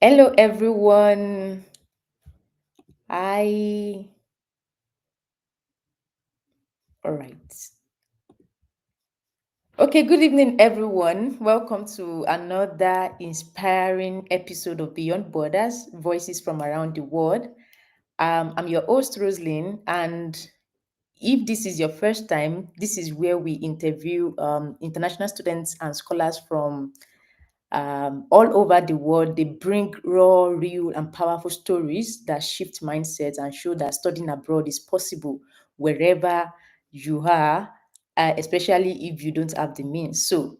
Hello, everyone. Hi. All right. Okay, good evening, everyone. Welcome to another inspiring episode of Beyond Borders Voices from Around the World. I'm your host, Roslyn, and if this is your first time, this is where we interview international students and scholars from all over the world. They bring raw, real, and powerful stories that shift mindsets and show that studying abroad is possible wherever you are, especially if you don't have the means. So,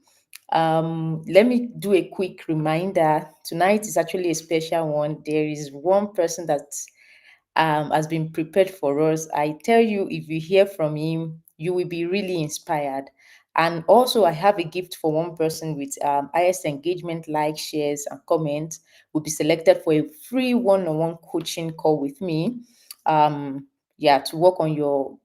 let me do a quick reminder. Tonight is actually a special one. There is one person that has been prepared for us. I tell you, if you hear from him, you will be really inspired. And also, I have a gift for one person with highest engagement, like, shares, and comments. Will be selected for a free one-on-one coaching call with me. Yeah, to work on your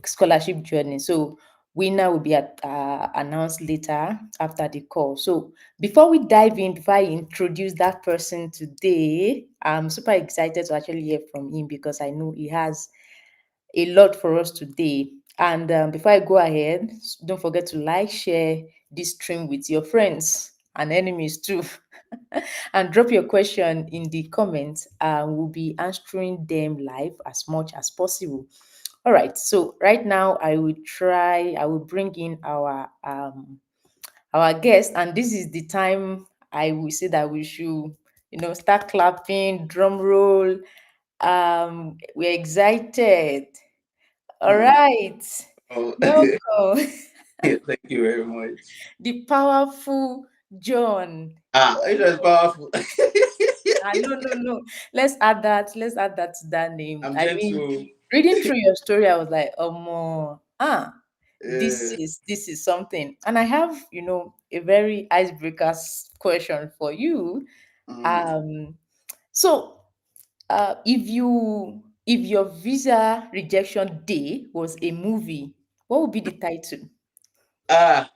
scholarship journey. So winner will be announced later after the call. So before we dive in, before I introduce that person today, I'm super excited to actually hear from him because I know he has a lot for us today. And before I go ahead, don't forget to like, share this stream with your friends and enemies too. And drop your question in the comments. We'll be answering them live as much as possible. All right. So right now, I will bring in our guest, and this is the time I will say that we should, start clapping, drum roll. We're excited. All Hmm. right. Oh, Welcome. thank you very much. The powerful John. It was powerful. No. Let's add that to that name. I'm I mean, gentle. reading through your story, I was like, oh more this Uh, is something. And I have, a very icebreaker question for you. mm, Um, so if your visa rejection day was a movie, what would be the title? ah,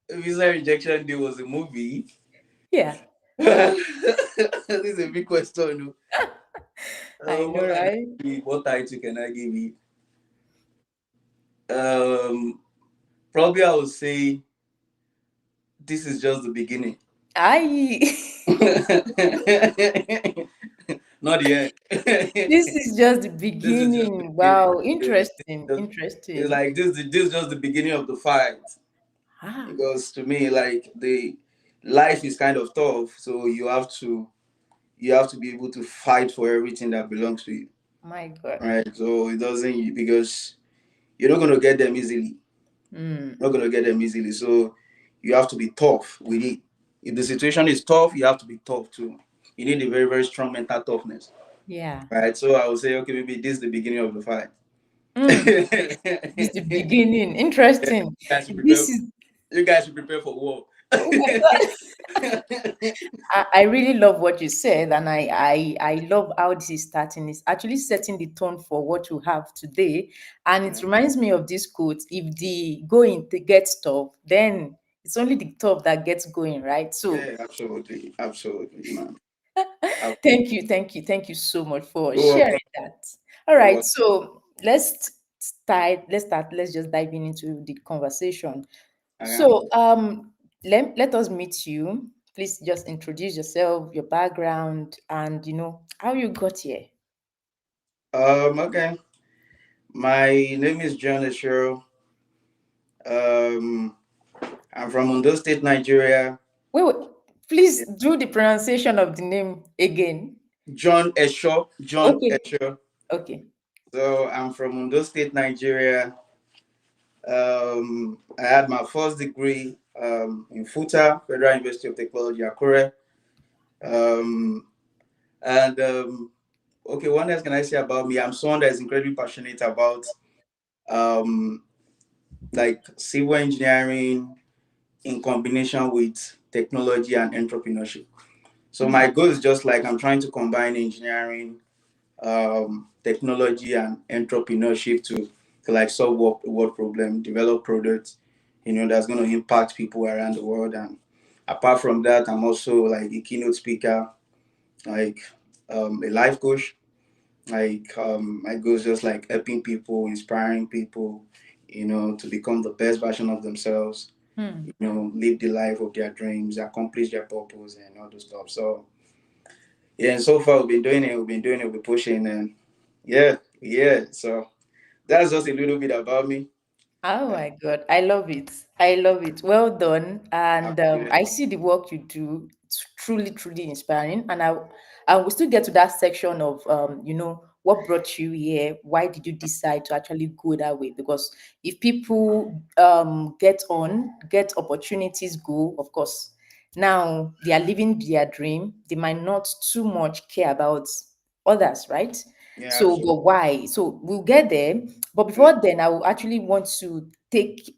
Visa Rejection Day was a movie. Yeah, This is a big question. I know, What can I right? give it? What title can I give it? Um, Probably I would say this is just the beginning. I Not the end. This is just the This is just the beginning. beginning. Wow, It's interesting, just, it's interesting. like this is just the beginning of the fight. Ah, Because to me, like the life is kind of tough, so you have to be able to fight for everything that belongs to you. my God. Right. So it doesn't because you're not gonna get them easily. Mm, Not gonna get them easily. So you have to be tough with it. If the situation is tough, you have to be tough too. You need a very, very strong mental toughness. yeah. Right. So I would say, okay, maybe this is the beginning of the fight. Mm, this is the beginning. Interesting. guys should prepare. This is You guys should prepare for war. Oh my God. I really love what you said, and I love how this is starting. It's actually setting the tone for what you have today. And it Yeah, reminds me of this quote: if the going to gets tough, then it's only the tough that gets going, right? So yeah, absolutely, absolutely, man. thank you so much for You're welcome. sharing that. All You're right, welcome. so let's just dive into the conversation. Okay. So let us meet you. Please just introduce yourself, your background, and how you got here. Okay. My name is John Ashero. Um, I'm from Ondo State, Nigeria. Wait, please do the pronunciation of the name again. John Esho. John Okay, Esho. okay. So I'm from Ondo State, Nigeria. I had my first degree in FUTA, Federal University of Technology, Akure. Um, and okay, what else can I say about me? I'm someone that is incredibly passionate about um, like civil engineering in combination with technology and entrepreneurship. So Hmm. my goal is just like I'm trying to combine engineering, technology, and entrepreneurship to like solve world problem, develop products, that's going to impact people around the world. And Apart from that, I'm also like a keynote speaker, like a life coach. Like my goal is just like helping people, inspiring people, to become the best version of themselves. Hmm. Live the life of their dreams, accomplish their purpose, and all those stuff. So yeah, and so far we've been doing it. We've been doing it. We're pushing, and yeah, yeah. So that's just a little bit about me. Oh Uh, my God, I love it. I love it. Well done. And appreciate I see the work you do. It's truly, truly inspiring. And we still get to that section of, what brought you here? Why did you decide to actually go that way? Because if people get opportunities, go, of course. Now they are living their dream. They might not too much care about others, right? yeah, So, absolutely. but why? So we'll get there. But Yeah. before then, I will actually want to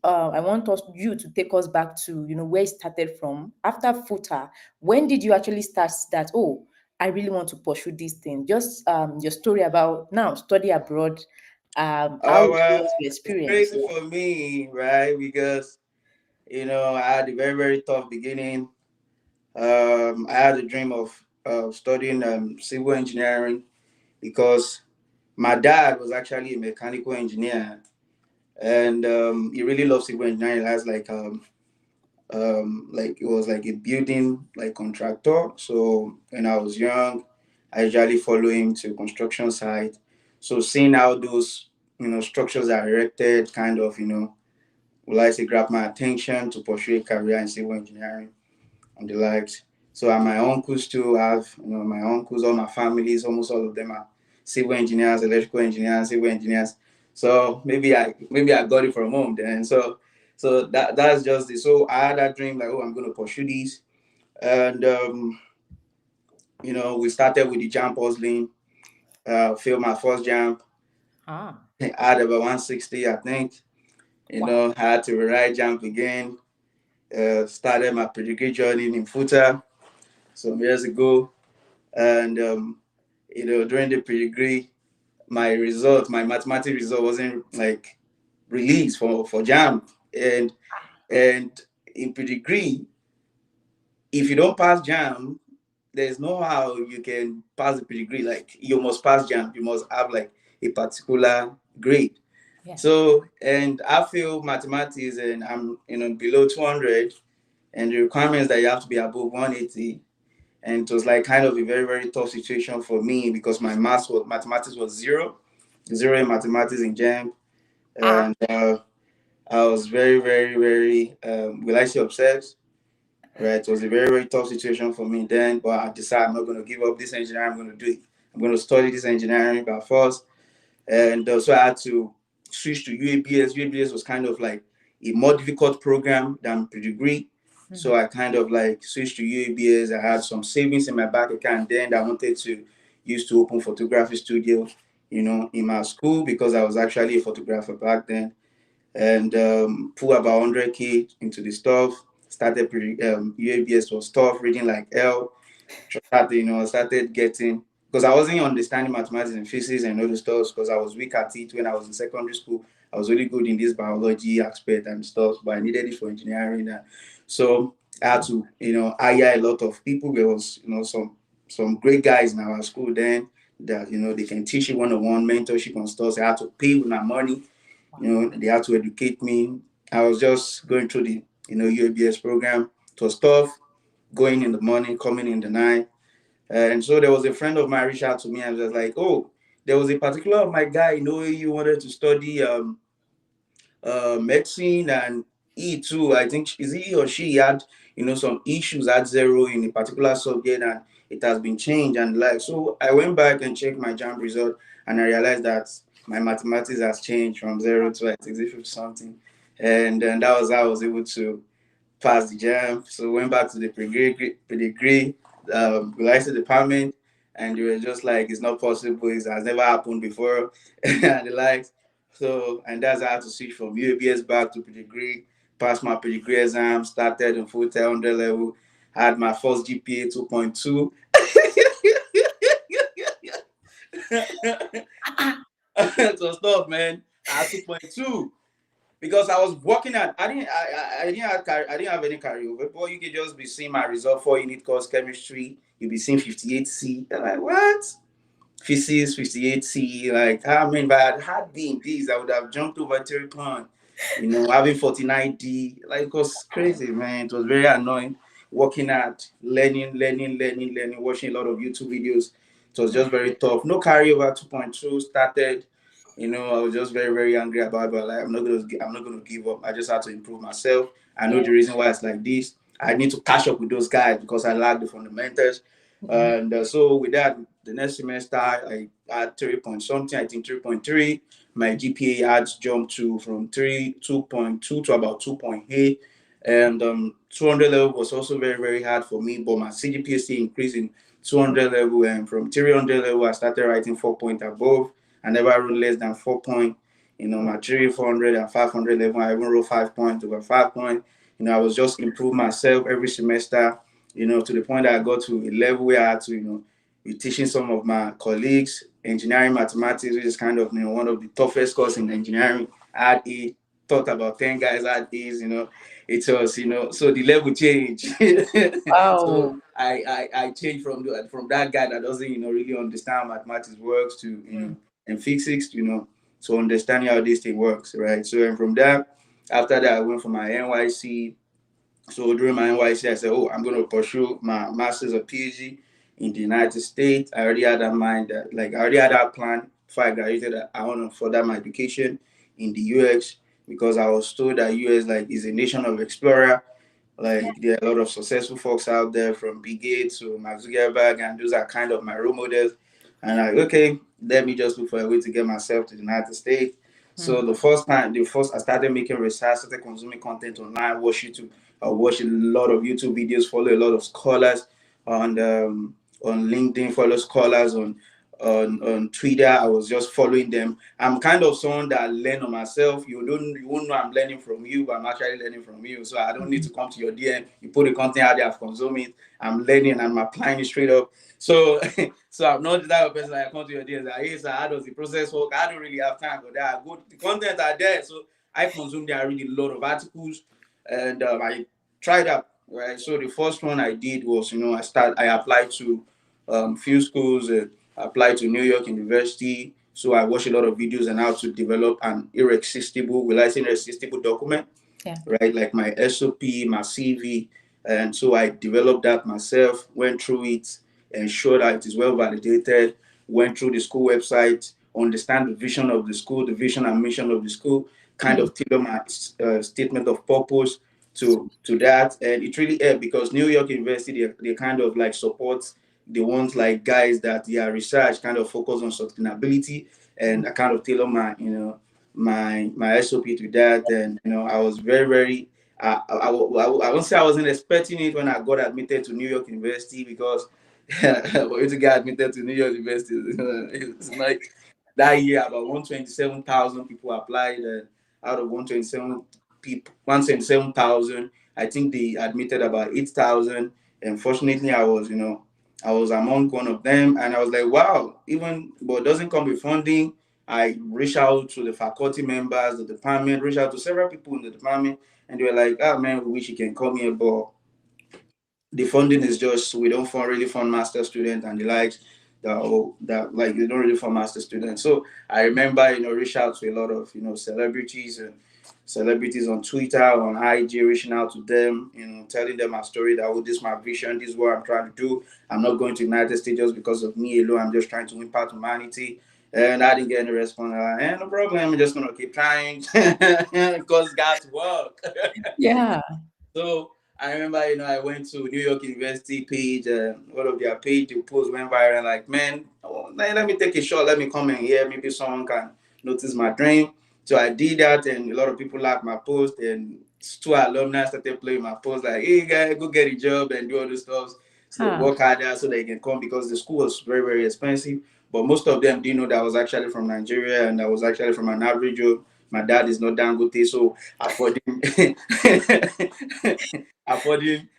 I want you to take us back to, where it started from. After FUTA, when did you actually start that, oh, I really want to pursue this thing? Just your story about now study abroad, how Oh well, was your it's experience? crazy Yeah. for me, right? Because I had a very very tough beginning. I had a dream of studying civil engineering because my dad was actually a mechanical engineer, and he really loves civil engineering. He has like it was like a building like contractor. So when I was young, I usually follow him to construction site. So seeing how those structures are erected, kind of will I say grab my attention to pursue a career in civil engineering and the likes. So and my uncles too have my uncles, all my families, almost all of them are civil engineers, electrical engineers, civil engineers. So maybe I got it from home then. So that's just it. So I had that dream like, oh, I'm gonna pursue this. And we started with the jump puzzling, failed my first jump. Ah, I had about 160, I think. wow. Had to rewrite jump again. Started my pedigree journey in Futa some years ago. And during the pedigree, my mathematics result wasn't like released for Jamb. And in pedigree, if you don't pass Jamb, there's no how you can pass the pedigree. Like you must pass Jamb. You must have like a particular grade. Yeah. So and I feel mathematics and I'm below 200, and the requirements that you have to be above 180. And it was like kind of a very very tough situation for me because my mathematics was zero in mathematics in Jamb. Ah, And I was very very very will I say obsessed, right? It was a very very tough situation for me then, but I decided I'm not going to give up this engineering. I'm going to do it. I'm going to study this engineering by force. And so I had to switch to UABS. UABS was kind of like a more difficult program than pre-degree. So hmm, I kind of like switched to UABS. I had some savings in my bank account then I wanted to use to open photography studio, in my school because I was actually a photographer back then. And put about 100K into the stuff. Started UABS was tough, reading like L. Started getting, because I wasn't understanding mathematics and physics and all the stuff because I was weak at it when I was in secondary school. I was really good in this biology aspect and stuff, but I needed it for engineering. So I had to, hire a lot of people. There was, some great guys in our school then that, they can teach you one-on-one mentorship and stuff. So I had to pay with my money. wow. They had to educate me. I was just going through the, UABS program. It was tough, going in the morning, coming in the night. And so there was a friend of mine reached out to me and was like, oh, there was a particular of my guy, you wanted to study medicine, and he too, I think is he or she had, some issues at zero in a particular subject, and it has been changed. And like, so I went back and checked my jam result, and I realized that my mathematics has changed from zero to I think 50 something. And then that was how I was able to passed the jam. So went back to the pedigree, realized the department, and they were just like, it's not possible, it has never happened before, and the likes. So, and that's how I had to switch from UABS back to pedigree, passed my pedigree exam, started in full 100 level, had my first GPA 2.2. It was tough, man. I had 2.2. because I was working at I didn't have any carryover, but you could just be seeing my result for unit course chemistry. You'll be seeing 58C. They're like, what? Physics 58C. Like, I mean, if I had been this, I would have jumped over 3 points. You know, having 49D. Like, it was crazy, man. It was very annoying. Working at learning, watching a lot of YouTube videos. It was just very tough. No carryover 2.2 started. You know, I was just very, very angry about it. But like, I'm not gonna give up. I just had to improve myself. I know Yeah. the reason why it's like this. I need to catch up with those guys because I lack the fundamentals. Mm. And so with that, the next semester I had 3 point something, I think 3.3. My GPA had jumped to from 2.2 to about 2.8. And 200 level was also very, very hard for me, but my CGPA still increased in 200 level. And from 300 level, I started writing 4 point above. I never wrote less than 4 point. You know, my 400 and 500 level, I even wrote 5 point over 5 point. You know, I was just improving myself every semester, you know, to the point that I got to a level where I had to, you know, be teaching some of my colleagues engineering mathematics, which is kind of, you know, one of the toughest courses in engineering. I had a Thought about 10 guys had A's, you know. It was, you know, so the level changed. So Wow. I changed from that guy that doesn't, you know, really understand how mathematics works to, you Mm. know, and physics, you know, to understanding how this thing works, right? So and from that, after that, I went for my NYC. So during my NYC, I said, "Oh, I'm going to pursue my master's or PhD in the United States." I already had that mind that, like, I already had that plan before I graduated. That I want to further my education in the US because I was told that US like is a nation of explorer. Like there are a lot of successful folks out there from Bill Gates to Mark Zuckerberg, and those are kind of my role models. And like, okay, let me just look for a way to get myself to the United States. So Mm. the first I started making research, started consuming content online, watch YouTube. I watch a lot of YouTube videos, follow a lot of scholars on on LinkedIn, follow scholars on Twitter. I was just following them. I'm kind of someone that learn on myself. You won't know I'm learning from you, but I'm actually learning from you. So I don't need to come to your DM. You put the content out there, I've consumed it. I'm learning, I'm applying it straight up. So so I'm not the type of person that I come to your DM like, hey sir, how does the process work? I don't really have time for that. Good the content are there. So I consume there. I read a lot of articles and I tried out. Right. So the first one I did was, you know, I applied to few schools. I applied to New York University. So I watched a lot of videos on how to develop an irresistible document, Yeah. right? Like my SOP, my CV. And so I developed that myself, went through it, ensured that it is well validated, went through the school website, understand the vision of the school, the vision and mission of the school, kind Mm. of tailor my statement of purpose to that. And it really helped because New York University, they kind of like support the ones like guys that their research kind of focus on sustainability, and I kind of tailor my, you know, my SOP to that. And you know, I was very very I won't say I wasn't expecting it when I got admitted to New York University because for you to get admitted to New York University, it's like that year about 127,000 people applied, and out of 127,000, I think they admitted about 8,000. And fortunately, I was among one of them, and I was like, wow, even but it doesn't come with funding. I reached out to the faculty members, the department, reached out to several people in the department, and they were like, "Ah, man, we wish you can come here, but the funding is just we don't really fund master students and the likes that like they don't really fund master students." So I remember, you know, reach out to a lot of, you know, celebrities on Twitter, on IG, reaching out to them, you know, telling them my story that, oh, this is my vision, this is what I'm trying to do. I'm not going to United States just because of me alone. I'm just trying to impact humanity. And I didn't get any response. No problem. I'm just gonna keep trying because God's work. Yeah. So I remember, you know, I went to New York University page, one of their page, the post went viral. Like, man, oh, let me take a shot. Let me come in here. Maybe someone can notice my dream. So I did that, and a lot of people liked my post. And two alumni started playing my post, like, hey, guy, go get a job and do all this stuff. So Huh. work harder so they can come because the school was very, very expensive. But most of them didn't know that I was actually from Nigeria and I was actually from an average job. My dad is not Dangote, so affording affording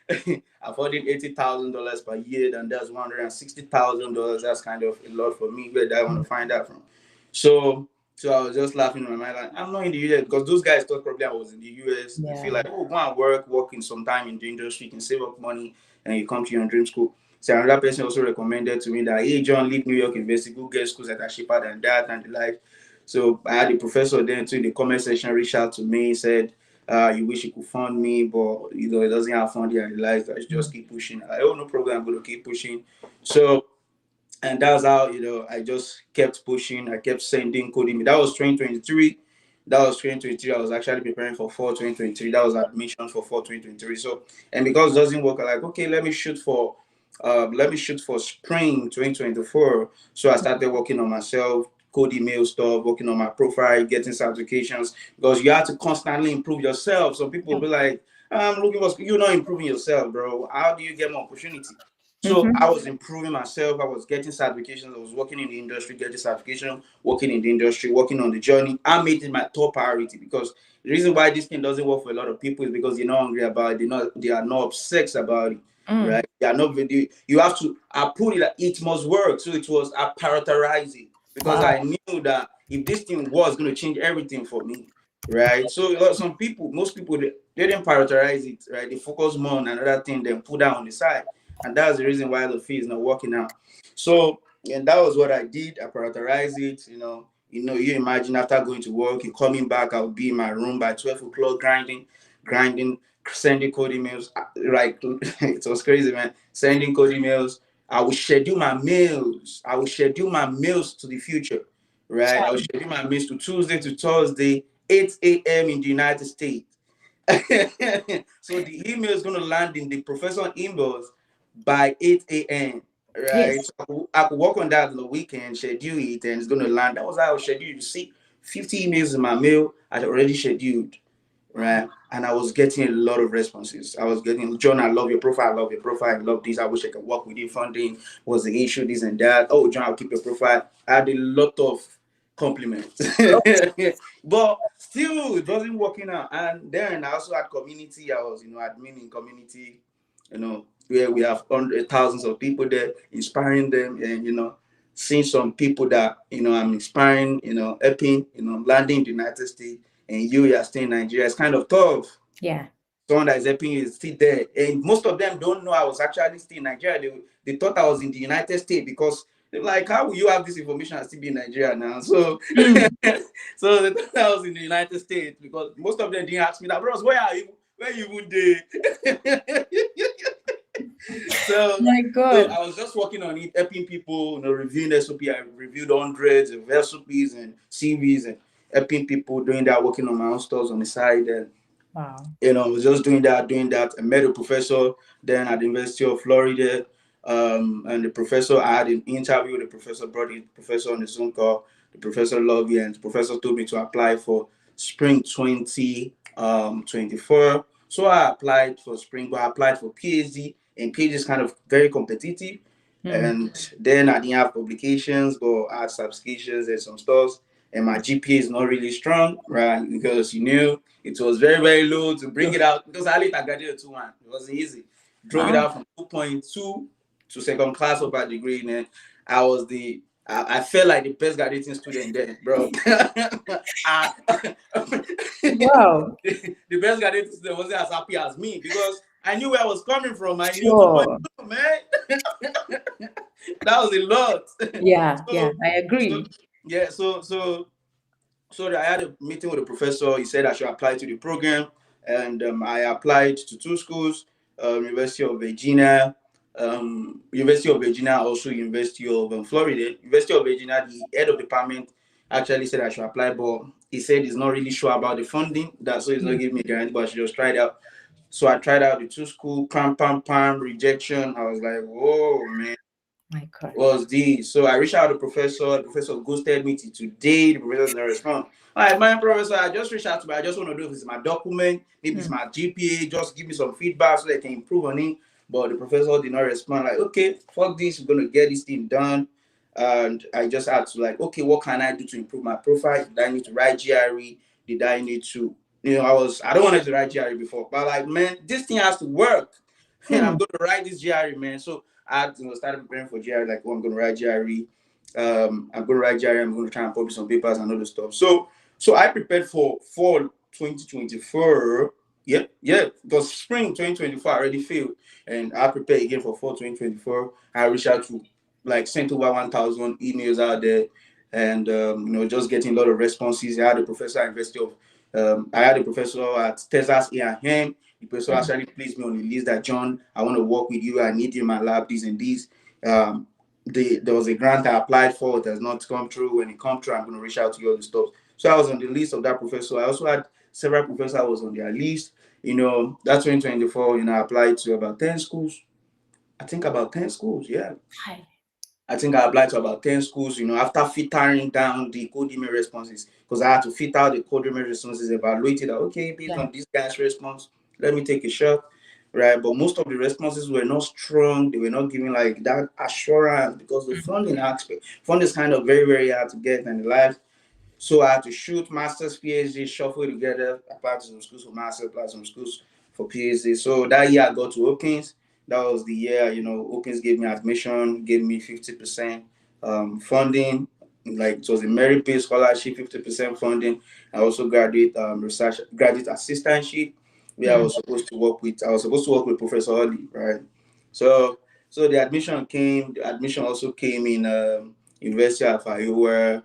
affording $80,000 per year, then that's $160,000. That's kind of a lot for me. Where do I want to find that from? So So I was just laughing in my mind, like, I'm not in the US, because those guys thought probably I was in the US. They feel Yeah. like, oh, go and work in some time in the industry, you can save up money, and you come to your dream school. So another person also recommended to me that, hey, John, leave New York University, go get schools that are cheaper than that and the like. So I had a professor then too in the comment section reach out to me, said, you wish you could fund me, but it doesn't have funding and the like. I should just Mm. keep pushing. I oh, no problem, I'm going to keep pushing. So and that's how I just kept pushing. I kept sending coding. That was 2023. That was 2023. I was actually preparing for fall 2023. That was admission for fall 2023. So, and because it doesn't work, I like, okay, let me shoot for spring 2024. So I started working on myself, code email stuff, working on my profile, getting certifications, because you have to constantly improve yourself. So people will be like, I'm looking for, you're not improving yourself, bro. How do you get more opportunity? So I Mm-hmm. was improving myself. I was getting certifications. I was working in the industry, getting certification, working in the industry, working on the journey. I made it my top priority, because the reason why this thing doesn't work for a lot of people is because they're not hungry about it. They are not obsessed about it, Mm. right? They are not. You have to. I put it like it must work. So it was. I prioritized it because Wow. I knew that if this thing was going to change everything for me, right? So some people, most people, they didn't prioritize it, right? They focus more on another thing, then put that on the side, and that's the reason why the fee is not working out. So, and that was what I did. I prioritized it. You imagine after going to work, you coming back, I'll be in my room by 12 o'clock, grinding, sending code emails. Like it was crazy, man. Sending code emails. I will schedule my meals. I will schedule my meals to the future, right? I will schedule my meals to Tuesday to Thursday, 8 a.m. in the United States. So the email is going to land in the professional inbox by 8 a.m. Right? Yes. So I could work on that on the weekend, schedule it, and it's going to land. That was how I was scheduled. You see, 50 emails in my mail I had already scheduled, right? And I was getting a lot of responses. I was getting, John, I love your profile. I love your profile. I love this. I wish I could work with you. Funding was the issue, this and that. Oh, John, I'll keep your profile. I had a lot of compliments. But still, it wasn't working out. And then I also had community. I was, admin in community, where we have hundreds, thousands of people there, inspiring them, and seeing some people that I'm inspiring, helping, landing in the United States, and you are staying in Nigeria. It's kind of tough. Yeah. Someone that is helping you is still there, and most of them don't know I was actually still in Nigeria. They thought I was in the United States, because they're like, how will you have this information and still be in Nigeria now? So, Mm. so they thought I was in the United States, because most of them didn't ask me that, bros, where are you? Where you would there? so, My so God. I was just working on it, helping people, reviewing SOP. I reviewed hundreds of SOPs and CVs, and helping people doing that, working on my own stores on the side. And Wow. I was just doing that. I met a professor then at the University of Florida. And the professor, I had an interview with the professor, brought the professor on the Zoom call. The professor loved me, and the professor told me to apply for spring 2024. So I applied for spring, but I applied for PhD, and PhD is kind of very competitive. Mm. And then I didn't have publications, but I had subscriptions and some stuff. And my GPA is not really strong, right? Because it was very, very low to bring it out, because I later graduated 2-1. It wasn't easy. Drove it Wow. out from 2.2 to second class of a degree. And then I felt like the best graduating student there, bro. I, Wow. the best graduating student wasn't as happy as me, because I knew where I was coming from. I knew Sure. 2.2, man. That was a lot. Yeah. Yeah. so, I so agree. yeah, so I had a meeting with the professor. He said I should apply to the program, and I applied to two schools: University of Virginia, also University of Florida. University of Virginia, the head of department actually said I should apply, but he said he's not really sure about the funding. That's so he's not Mm. giving me a guarantee, but I should just try it out. So I tried out the two school, pam, pam, pam, rejection. I was like, whoa, man, My God. was this. So I reached out to the professor. The professor ghosted me till today. The professor didn't respond. All right, my professor, I just reached out to me. I just want to know if it's my document, maybe it's Mm. my GPA. Just give me some feedback so they can improve on it. But the professor did not respond. Like, okay, fuck this. We're gonna get this thing done. And I just had to like, okay, what can I do to improve my profile? Did I need to write GRE? Did I need to, I don't want to write GRE before, but like, man, this thing has to work. And I'm Mm. going to write this GRE, man. So I started preparing for GRE, like, oh, I'm going to write GRE. I'm going to write Jerry. I'm going to try and publish some papers and other stuff. So I prepared for fall 2024. Yeah, yeah, because spring 2024 I already failed, and I prepared again for fall 2024. I reached out to like sent over 1,000 emails out there, and just getting a lot of responses. I had a professor at University of I had a professor at Texas A&M. The professor Mm, actually placed me on the list that John, I want to work with you. I need you in my lab, this and this. Um, there was a grant I applied for. It has not come through. When it comes through, I'm going to reach out to you all the stuff. So I was on the list of that professor. I also had several professors I was on their list. That's 2024. I applied to about 10 schools. I think about 10 schools. Yeah. hi. I think I applied to about 10 schools, after filtering down the code email responses, because I had to filter out the code email responses, evaluate it. Okay, based Yeah. on this guy's response, let me take a shot, right? But most of the responses were not strong. They were not giving like that assurance because the funding aspect, funding is kind of very, very hard to get in the life. So I had to shoot masters, PhD, shuffle together. I applied to some schools for masters, applied to some schools for PhD. So that year I got to Hopkins. That was the year, Hopkins gave me admission, gave me 50% funding. Like it was a merit-based scholarship, 50% funding. I also research graduate assistantship, where Mm, I was supposed to work with Professor Oli, right? So so the admission also came in University of Iowa,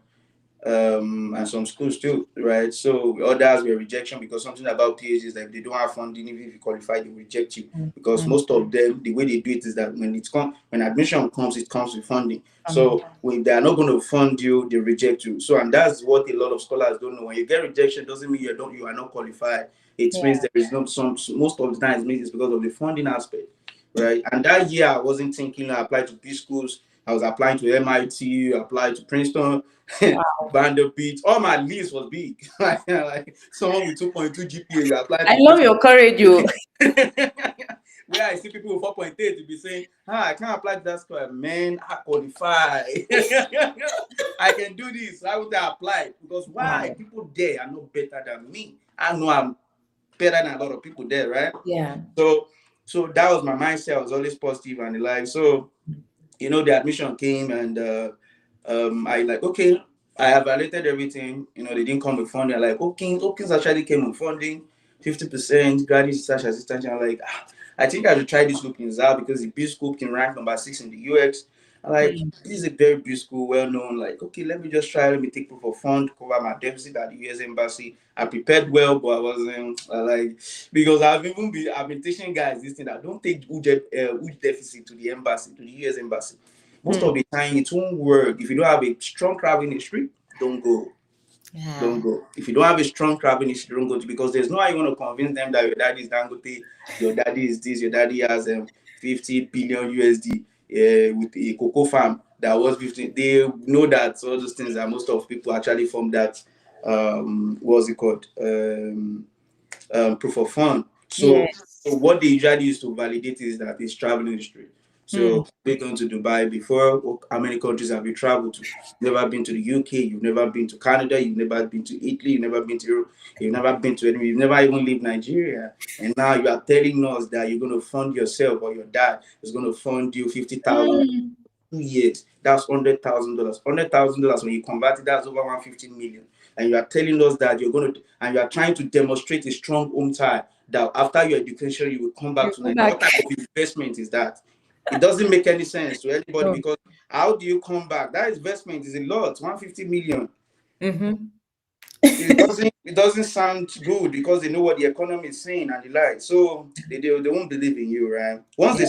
and some schools too, right? So others were rejection because something about PhDs, like they don't have funding. Even if you qualify, they reject you mm, because mm. most of them, the way they do it is that when admission comes, it comes with funding. Funding. So when they are not going to fund you, they reject you. So and that's what a lot of scholars don't know. When you get rejection, doesn't mean you are not qualified. It Yeah. means there is no some most of the time it means it's because of the funding aspect, right? And that year I wasn't thinking I applied to B schools. I was applying to MIT, applied to Princeton, Wow. Vanderbilt. All my list was big. Like someone with 2.2 GPA, you apply I to love your courage, you. where I see people with 4.8 to be saying, I can't apply to that school. Man, I qualify. I can do this. Why would I apply? Because why? Wow. People there are not better than me. I know I'm better than a lot of people there, right? Yeah. So so that was my mindset. I was always positive and the like. So the admission came and I like, okay, I evaluated everything. They didn't come with funding. I like, Hopkins actually came with funding, 50%, graduate research assistant. I'm like, I think I should try this Hopkins out because the B school can rank number 6 in the UX. I like, Mm, this is a very big school, well known. Like, okay, let me just try. Let me take proof of fund, cover my deficit at the US embassy. I prepared well, but I wasn't like because I've been teaching guys this thing that don't take huge deficit to the embassy, to the US embassy. Most mm. of the time, it won't work. If you don't have a strong traveling history, don't go. Don't Yeah. go. If you don't have a strong traveling history, don't go to because there's no how you want to convince them that your daddy is Dangote, your daddy is this, your daddy has 50 billion USD with a cocoa farm that was 15. They know that all those things that most of people actually from that what's it called? Proof of fund. So Yes. what they usually use to validate is that it's traveling history. Mm, So we've gone to Dubai before. How many countries have you traveled to? You've never been to the UK. You've never been to Canada. You've never been to Italy. You've never been to Europe. You've never been to anywhere. You've never even lived Nigeria. And now you are telling us that you're going to fund yourself or your dad is going to fund you 50,000. mm. 2 years, that's $100,000. $100,000 when you convert it, that's over 150 million. And you are telling us that you're going to, and you are trying to demonstrate a strong home tie that after your education you will come back You to go Nigeria. What back. type of investment is that? It doesn't make any sense to anybody No. because how do you come back? That investment is a lot, 150 million. Mm-hmm. It doesn't sound good because they know what the economy is saying and the like. So they won't believe in you, right? Yeah. Once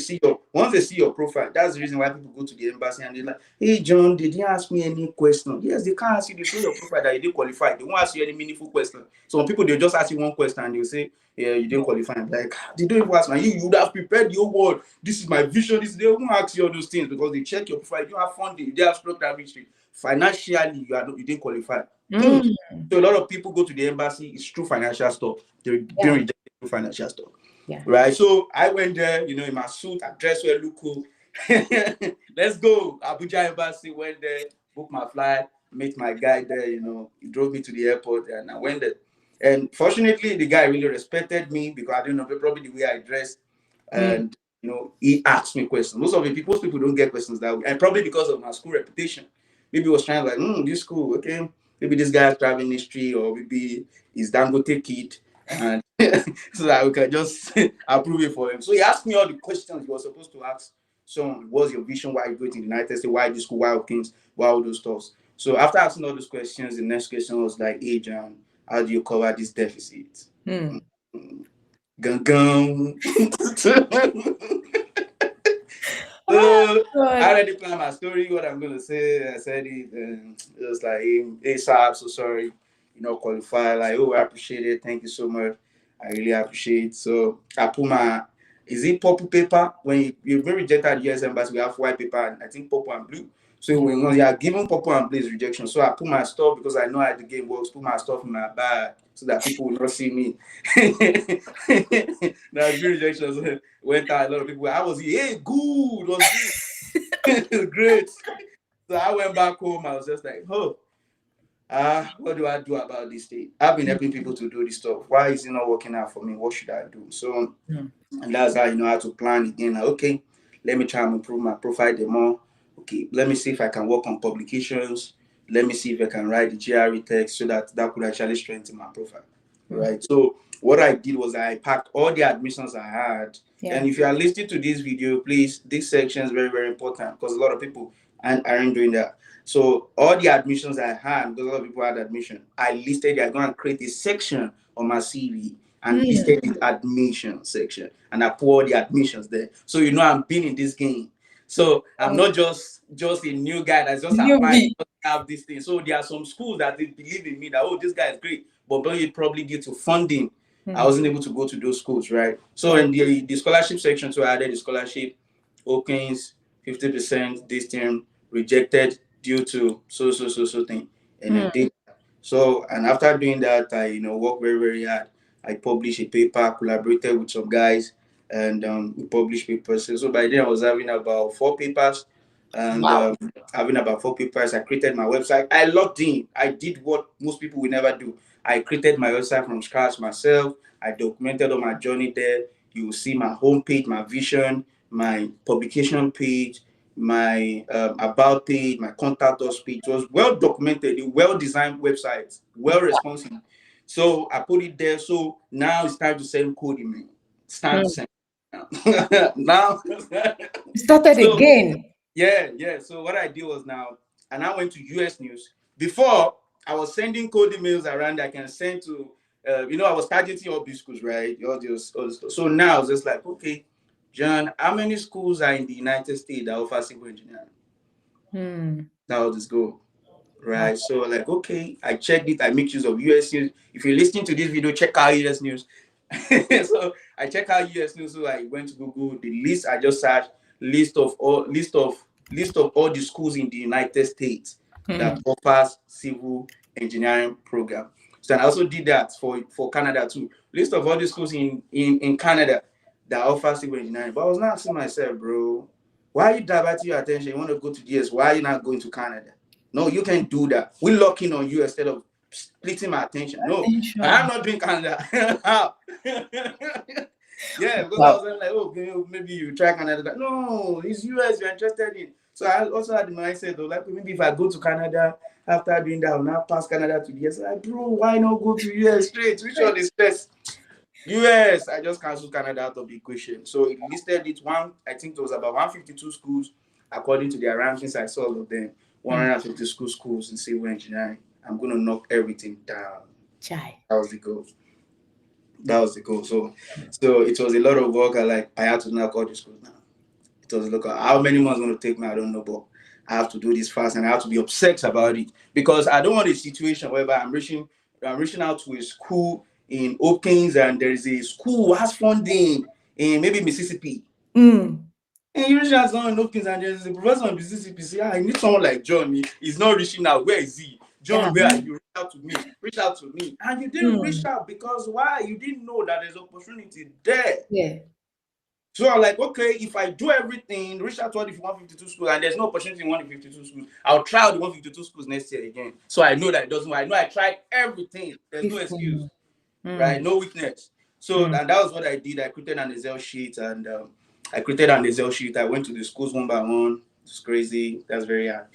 they see your profile, that's the reason why people go to the embassy and they're like, hey John, did you ask me any question? Yes, they can't ask you, they saw your profile that you didn't qualify. They won't ask you any meaningful question. Some people they'll just ask you one question and they'll say, yeah, you didn't qualify. I'm like, they don't even ask me. You would have prepared the whole world. This is my vision. They won't ask you all those things because they check your profile. You have funding, you have structural history. Financially, you didn't qualify. Boom. Mm, So a lot of people go to the embassy. It's through financial stuff. They're being yeah. rejected through financial stuff, Yeah. right? So I went there, in my suit. I dressed well, look cool. Let's go. Abuja embassy. Went there, booked my flight, met my guy there. He drove me to the airport, and I went there. And fortunately, the guy really respected me because I don't know probably the way I dressed, Mm, and he asked me questions. Most people don't get questions that way, and probably because of my school reputation. maybe was trying like, this school, okay. Maybe this guy's driving history, or maybe he's Dangote kid, and so that we can just approve it for him. So he asked me all the questions he was supposed to ask. So, what's your vision? Why you go to the United States? Why this school? Why Kings? Why all those stuff? So after asking all those questions, the next question was like, "Hey, John, how do you cover this deficit?" Mm. Gun gun. Oh, So I God. already planned my story, what I'm gonna say. I said it, and it was like, hey, sir, I'm so sorry, qualify. Like, oh, I appreciate it. Thank you so much. I really appreciate it. So I put my, is it purple paper? When you've been rejected at US Embassy, we have white paper and I think purple and blue. So when you are given purple and blue is rejection. So I put my stuff, because I know how the game works, put my stuff in my bag so that people will not see me. That's rejection. So went out, a lot of people. I was here, hey, good, was good. Great. So I went back home. I was just like, oh, what do I do about this thing? I've been helping people to do this stuff. Why is it not working out for me? What should I do? So, Mm. and that's how I had to plan again. Like, okay, let me try and improve my profile the more. Okay, let me see if I can work on publications. Let me see if I can write the GRE text so that could actually strengthen my profile. Mm. Right. So what I did was I packed all the admissions I had. Yeah. And if you are listening to this video, please, this section is very, very important, because a lot of people aren't doing that. So all the admissions I had, because a lot of people had admission, I listed it. I go and create a section on my CV and Mm. listed the admission section, and I put all the admissions there. So I'm been in this game. So I'm not just a new guy that's just applying, Newbie. just have this thing. So there are some schools that they believe in me that, oh, this guy is great, but probably due to funding, I Mm. wasn't able to go to those schools, right? So Yeah. in the scholarship section, so I added the scholarship, Hawkins, 50% this term, rejected due to so thing, and I Mm. did. So, and after doing that, I worked very, very hard. I published a paper, collaborated with some guys, and we published papers. So by then I was having about 4 papers, and Wow. having about 4 papers, I created my website. I logged in. I did what most people will never do. I created my website from scratch myself. I documented all my journey there. You will see my homepage, my vision, my publication page, my about page, my contact us page. It was well documented, a well designed website, well responsive. So I put it there. So now it's time to send code email. It's time to Mm. send now. Started So again. yeah. So what I did was, now, and I went to US News. Before, I was sending code emails around. I can send to, I was targeting all these schools, right? All this stuff. So now it's just like, okay, John, how many schools are in the United States that offer civil engineering? Mm. Now just go. Wow. Right. So like, okay, I checked it. I make use of US News. If you're listening to this video, check out US News. So I check out US News. So I went to Google. The list I just searched, list of all the schools in the United States that Mm. offers civil engineering program. So I also did that for Canada too. List of all the schools in Canada that offer civil engineering. But I was not asking myself, bro, why are you diverting your attention? You want to go to DS? Why are you not going to Canada? No, you can't do that. We're locking on you instead of splitting my attention. No, I'm Attention. not doing Canada. How? Yeah, because I Wow. was like, oh, okay, maybe you try Canada. No, it's US you're interested in. So I also had the mindset of like, maybe if I go to Canada, after doing that, I'll now pass Canada to the US. Like, bro, why not go to US straight? Which one is stress? US, I just cancelled Canada out of the equation. So it listed it I think it was about 152 schools according to their rankings. I saw all of them. Mm. 150 schools in civil engineering. I'm gonna knock everything down. Chai. That was the goal. That was the goal. So it was a lot of work. I had to knock all the schools down. It was look how many months it's gonna take me, I don't know, but I have to do this fast and I have to be obsessed about it, because I don't want a situation whereby I'm reaching out to a school in Hopkins, and there is a school who has funding in maybe Mississippi. Mm. And you reach out to someone in Hopkins, and there's a professor in Mississippi. Say, I need someone like John. He's not reaching out. Where is he? Yeah. John, where are you? Reach out to me. Reach out to me. And you didn't reach Mm. out because why? You didn't know that there's opportunity there. Yeah. So I'm like, okay, if I do everything, reach out to all the 152 schools, and there's no opportunity in 152 schools, I'll try out the 152 schools next year again. So I know that it doesn't work. I know I tried everything. There's no If excuse, mm. right? No weakness. So Mm. and that was what I did. I created an Excel sheet, and I went to the schools one by one. It's crazy. That's very hard.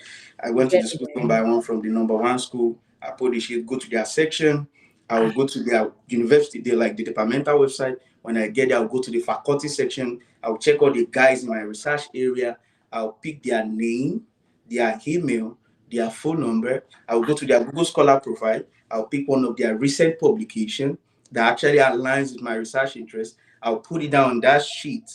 I went to the school one Very. by one from the number one school. I put the sheet, go to their section. I will Ah, go to their university, they like the departmental website. When I get there, I'll go to the faculty section. I'll check all the guys in my research area. I'll pick their name, their email, their phone number. I'll go to their Google Scholar profile. I'll pick one of their recent publication that actually aligns with my research interest. I'll put it down on that sheet,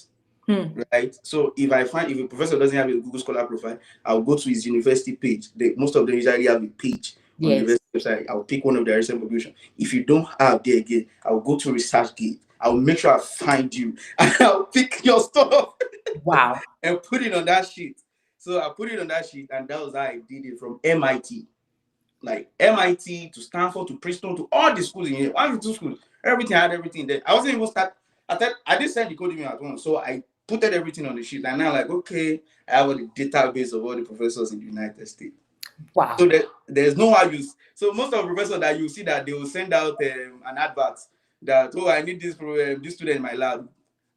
hmm. right? So if a professor doesn't have a Google Scholar profile, I'll go to his university page. Most of them usually have a page on the Yes. university website. I'll pick one of their recent publications. If you don't have there again, I'll go to ResearchGate. I'll make sure I find you and I'll pick your stuff Wow. and put it on that sheet. So I put it on that sheet, and that was how I did it from MIT, like MIT to Stanford to Princeton to all the schools in here. One of the two schools, everything had everything there. I wasn't even start. I did send the code email at once, so I put everything on the sheet. And now, like, okay, I have all the database of all the professors in the United States. So Wow. there's no how you. So most of the professors that you see that they will send out an advert that, oh, I need this student in my lab.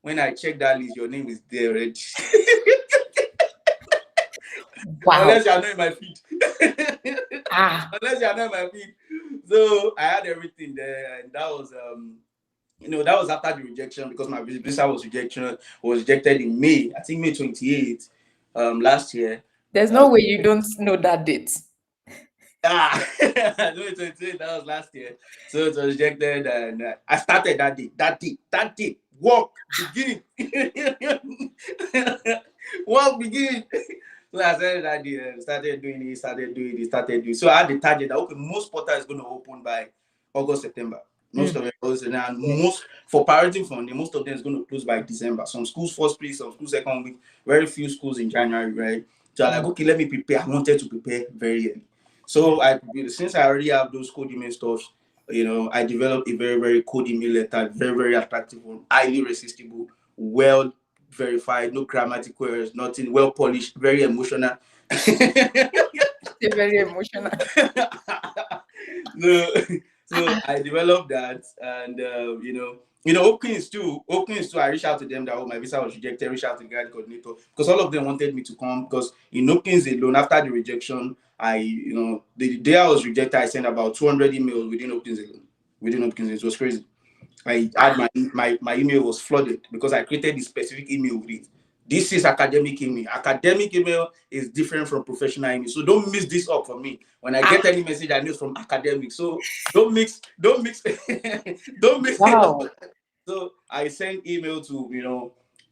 When I check that list, your name is there already. Wow. Unless you are not in my feed. Ah, Unless you are not in my feed. So I had everything there, and that was that was after the rejection, because my visa was rejected in May. I think May 28th, last year. there's Uh, no way you don't know that date. May 28th, that was last year. So it was rejected, and I started that day. Work beginning. Work beginning. So I started that day, started doing. So I had the target that, okay, most portal is going to open by August, September. Most Hmm. of it was, and Yes. most for priority funding, most of them is going to close by December. Some schools first week, some schools second week, very few schools in January, right? So I'm Hmm. like, okay, let me prepare. I wanted to prepare very early. Yeah. So since I already have those code email stuff, I developed a very, very code email letter, very, very attractive one, highly resistible, well verified, no grammatical errors, nothing, well polished, very emotional. Still very emotional. so, so I developed that, and Oakins too. I reached out to them that, oh, my visa was rejected. Reached out to the guide coordinator, because all of them wanted me to come, because in Oakins alone, after the rejection, the day I was rejected, I sent about 200 emails within Oakins alone. Within Oakins, it was crazy. I had my email was flooded because I created this specific email with it. This is academic email. Academic email is different from professional email. So don't mix this up for me. When I get Ah, any message, I know it's from academic. So don't mix, don't mix it up. wow. So I send email to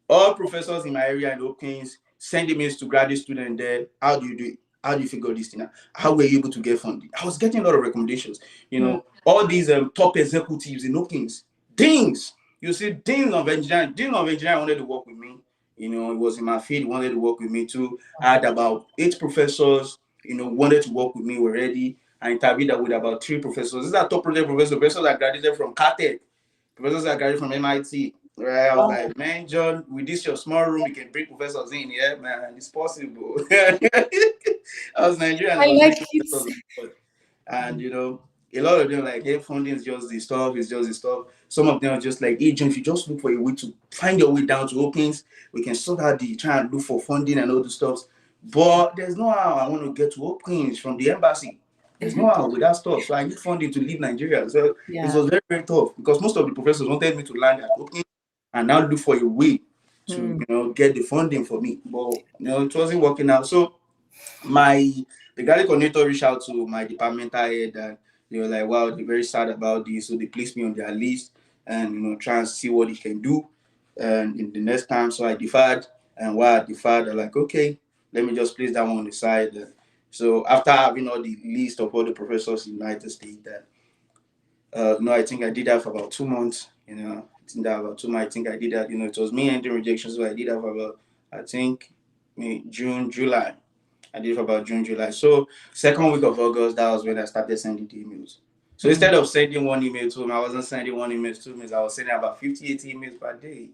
all professors in my area in Hopkins. Send emails to graduate students there. How do you do it? How do you figure this thing out? How were you able to get funding? I was getting a lot of recommendations. Hmm. All these top executives in Hopkins, deans. You see, dean of engineering wanted to work with me. It was in my field, wanted to work with me too. I had about 8 professors, wanted to work with me already. I interviewed with about 3 professors. These are top project professors that graduated from Caltech, professors that graduated from MIT. Right? I was Wow. like, man, John, with this your small room, you can bring professors in. Yeah, man, it's possible. I was Nigerian. I I was like bringing it. professors on board. And a lot of them like, hey, funding is just the stuff, it's just the stuff. Some of them are just like, hey, John, if you just look for a way to find your way down to Opens, we can sort out the try and look for funding and all the stuff. But there's no how I want to get to Opens from the embassy. There's no how with that stuff. So I need funding to leave Nigeria. So it Yeah. was very, very tough, because most of the professors wanted me to land at Opens and now look for a way to, Hmm. get the funding for me. But it wasn't working out. So my the Galley coordinator reached out to my departmental head, and they were like, wow, they're very sad about this. So they placed me on their list, and try and see what he can do. And in the next time, so I deferred. And while I deferred, they're like, okay, let me just place that one on the side. So after having all the list of all the professors in the United States, that no, I think I did that for about 2 months. I think that about 2 months. I think I did that. It was me ending rejection, so I did that for about, I think, June, July. I did for about June, July. So second week of August, that was when I started sending the emails. So Hmm. instead of sending one email to him, I wasn't sending one email to him. I was sending about 58 emails per day.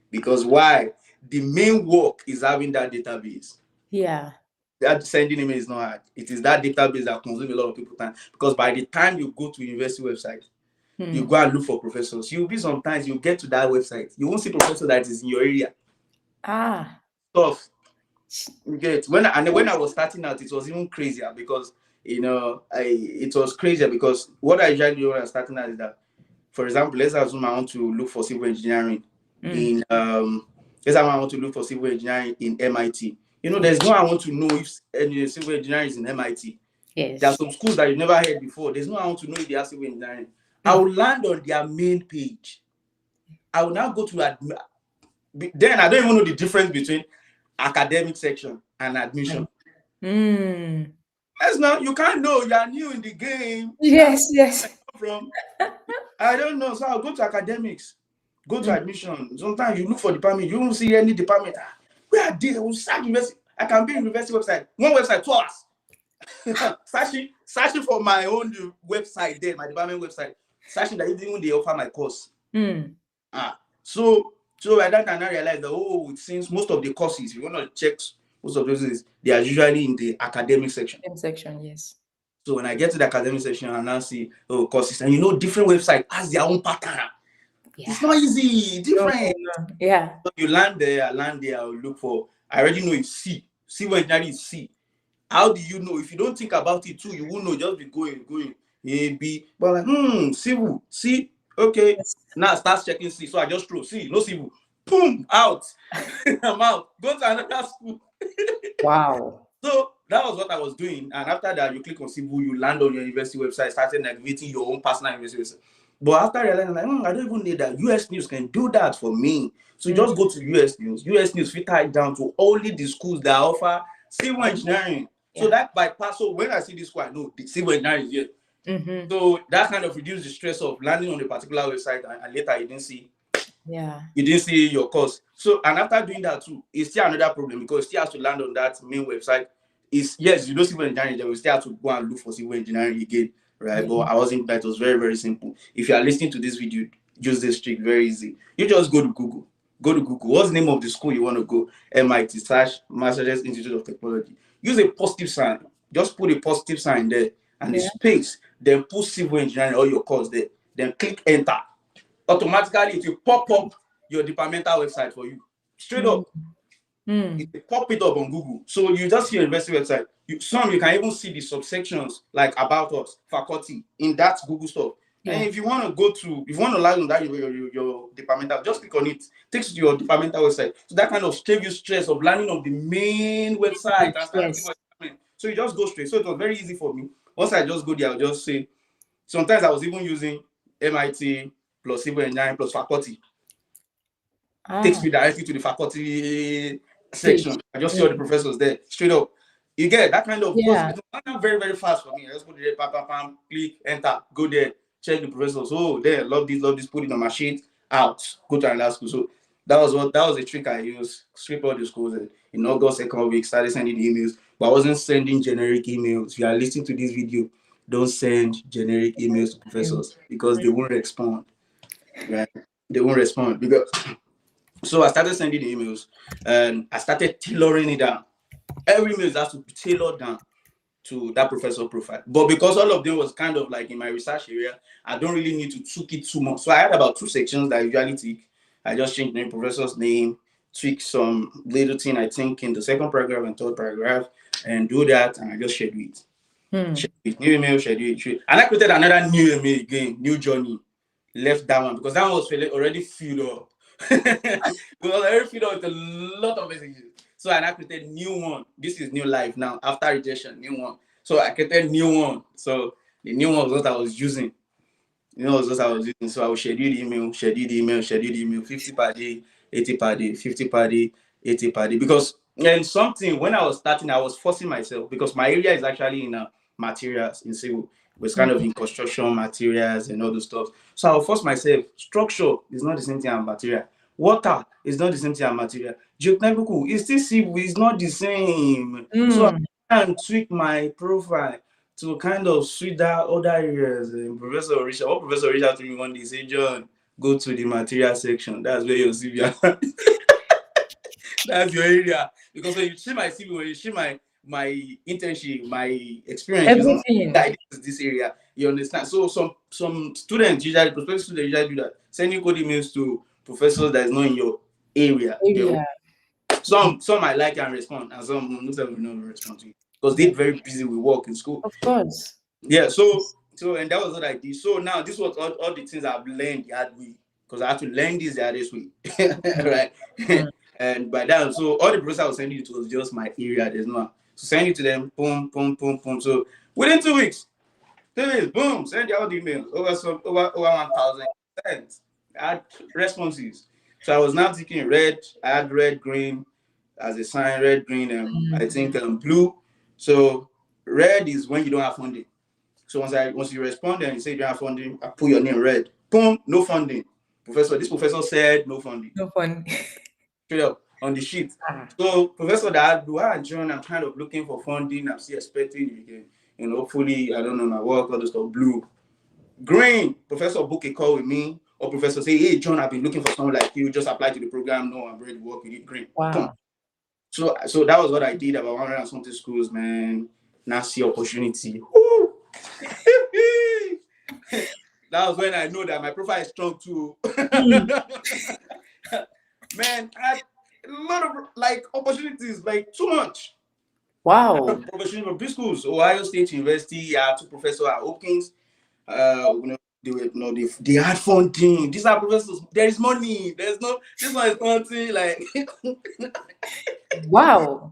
Because why? The main work is having that database. Yeah. That sending email is not hard. It is that database that consumes a lot of people time. Because by the time you go to university website, you Hmm. go and look for professors. You'll be sometimes you get to that website. You won't see professor that is in your area. Ah. Stuff. You get when I was starting out, it was even crazier because it was crazier because what I usually do when I'm starting out is that, for example, let's assume I want to look for civil engineering in let's say I want to look for civil engineering in MIT. There's no I want to know if any civil engineering is in MIT. There are Yes. some schools that you never heard before. There's no I want to know if they are civil engineering. I will land on their main page. I will now go to then I don't even know the difference between academic section and admission. Mm. That's not, you can't know. You are new in the game. That's Yes, where I yes. come from. I don't know. So I'll go to academics, go to admission. Sometimes you look for department, you won't see any department. Where are they? I will search university. I can be in university website. One website, 2 hours. searching for my own website there, my department website. Searching that even they offer my course. So by that time I realized that since most of the courses, if you want to check most of those things, they are usually in the academic section. Section, yes. So when I get to the academic section and now see courses, and different website has their own pattern. Yeah. It's not easy, different. No. Yeah. So you land there, I'll look for. I already know it's C. Civil engineering is C. How do you know? If you don't think about it too, you won't know. Just be going. A, B. But like, civil, C. Okay. Yes. Now I start checking C. So I just throw C, no civil. Boom, out. I'm out. Go to another school. Wow. So that was what I was doing. And after that, you click on civil, you land on your university website, started navigating your own personal university website. But after realizing, I don't even need that. US News can do that for me. So just go to US News. US News filter it down to only the schools that offer civil engineering. Yeah. So that bypass. So when I see this school, I know the civil engineering is here. So that kind of reduced the stress of landing on a particular website and later you didn't see. Yeah. You didn't see your course. So, and after doing that too, it's still another problem because you still have to land on that main website. Yes, you know civil engineering, then we still have to go and look for civil engineering again, right? Yeah. But I wasn't that. It was very, very simple. If you are listening to this video, use this trick, very easy. You just go to Google. What's the name of the school you want to go? MIT / Massachusetts Institute of Technology. Use a positive sign. Just put a positive sign there and the space. Then put civil engineering or your course there. Then click enter. Automatically it will pop up your departmental website for you. Straight up. It will pop it up on Google. So you just see your university website. You can even see the subsections like about us, faculty in that Google stuff. Yeah. And if you want to land on that your departmental, just click on it. Takes you to your departmental website. So that kind of save you stress of landing on the main website and start seeing what's happening. So you just go straight. So it was very easy for me. Once I just go there, I'll just say. Sometimes I was even using MIT plus civil engineering plus faculty. Takes me directly to the faculty section. I just see all the professors there, straight up. You get that kind of, because it's not very, very fast for me. I just put it there, click, enter, go there, check the professors. Oh, there, love this, put it on my sheet, out, go to another school. So that was a trick I used. Sweep all the schools. In August, second week, started sending emails, but I wasn't sending generic emails. If you are listening to this video, don't send generic emails to professors because they won't respond. Right? They won't respond because. So I started sending the emails and I started tailoring it down. Every email has to be tailored down to that professor profile. But because all of them was kind of like in my research area, I don't really need to tweak it too much. So I had about 2 sections that I usually tweak. I just changed the professor's name, tweak some little thing I think in the second paragraph and third paragraph, and do that, and I just schedule it. New email, schedule it. And I created another new email again, new journey. Left that one because that one was already filled up. We already filled up with a lot of messages. So I now created new one. This is new life now after rejection, new one. So I created new one. So the new one was what I was using. Was what I was using. So I would schedule the email, 50 per day, 80 per day, 50 per day, 80 per day. Because when I was starting, I was forcing myself because my area is actually in materials in civil. It was kind of in construction materials and all those stuff. So I would force myself. Structure is not the same thing as material. Water is not the same thing as material. Geotechnical is still civil, it's not the same. So I can tweak my profile to kind of suit that other areas. Professor reached out to me one day, say, John, go to the material section. That's where your CV. That's your area. Because when you see my CV, when you see my internship, my experience, everything. Like this area, you understand. So some students usually, prospective students usually do that. Sending code emails to professors that is not in your area. Some I like and respond, and some most of them will not respond to it because they're Yeah. very busy with work in school. Of course. Yeah, so and that was what I did. So now this was all the things I've learned the hard way because I had to learn this the hardest way, right? Mm. And by that, so all the process I was sending it was just my area. There's no so send it to them, boom, boom, boom, boom. So within 2 weeks, 3 weeks, boom, send all the emails over 1,000 sent. I had responses. So I was now taking red. I had red, green as a sign, red, green, I think blue. So red is when you don't have funding. So once you respond and you say you don't have funding, I put your name red. Boom, no funding. This professor said no funding. No fun. Straight up on the sheet. Ah, So professor that do I join? I'm kind of looking for funding. I'm still expecting you can, hopefully I don't know my work, all the stuff. Blue. Green, professor book a call with me, or professor say, hey John, I've been looking for someone like you, just apply to the program. No, I'm ready to work with you. Green. Boom. wow. So that was what I did about 100 and something schools, man. Now see opportunity. Woo! That was when I know that my profile is strong too. Mm. Man, I had a lot of like opportunities, like too much. Wow. Opportunity for big schools, Ohio State University. I had two professors at Hopkins. They were they had funding. These are professors. There is money. There's no this one is something like Wow.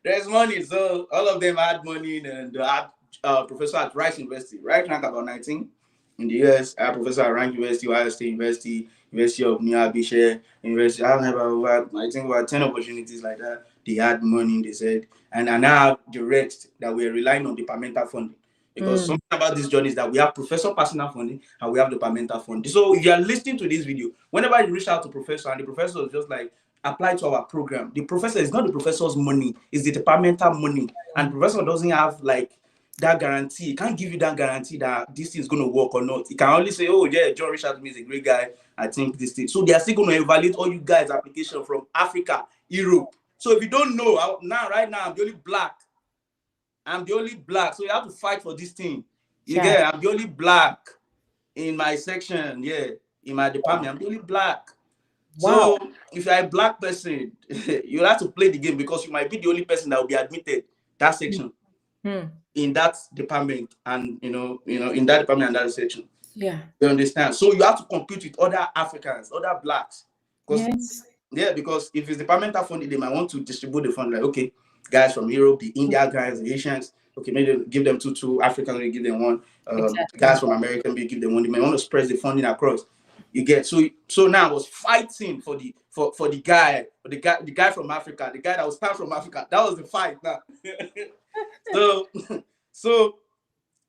there's money. So all of them had money, and I had professor at Rice University, right rank about 19 in the US. I had professor at Rank University, Ohio State University, University of New Hampshire, University. I have about I think about 10 opportunities like that. They had money, they said, and I now have the rest that we're relying on departmental funding. Because Mm. something about this journey is that we have professor personal funding and we have departmental funding. So if you are listening to this video, whenever you reach out to professor and the professor is just like apply to our program, the professor is not the professor's money, it's the departmental money. And the professor doesn't have like that guarantee. He can't give you that guarantee that this thing is going to work or not. He can only say, oh yeah, John Richard to me is a great guy. I think this thing. So they are still going to evaluate all you guys' application from Africa, Europe. So if you don't know, right now, I'm the only black. So you have to fight for this thing. You Child. get, I'm the only black in my section, yeah, in my department. I'm the only black. Wow. So if you're a black person, you have to play the game because you might be the only person that will be admitted that section Mm. in that department, and in that department and that section. Yeah. You understand? So you have to compete with other Africans, other blacks, because Yes. because if it's departmental funding, they might want to distribute the fund like, okay, guys from Europe, the India guys, the Asians, okay, maybe give them two Africans, maybe give them one. Exactly. Guys from America, maybe give them one. They may want to spread the funding across. You get so now I was fighting for the guy from Africa, the guy that was stand from Africa. That was the fight now. so so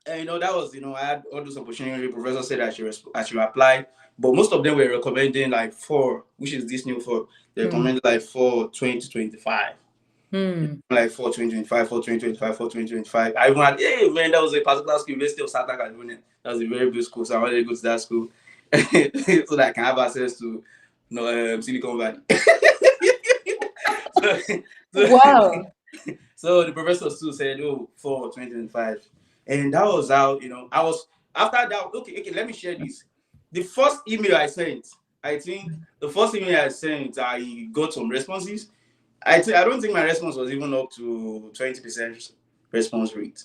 that was I had all those opportunities. The professor said I should apply, but most of them were recommending like 4, which is this new 4. They Mm. recommended like 4 2025. Mm. Like 4 2025, 4 2025, 4 2025. I even had, hey man, that was a particular school, University of Santa California. That was a very good school, so I wanted to go to that school so that I can have access to Silicon Valley. so, Wow. so the professor still said, oh, for 2025. And that was how, I was, after that, okay, let me share this. The first email I sent, I think the first email I sent, I got some responses. I don't think my response was even up to 20% response rate.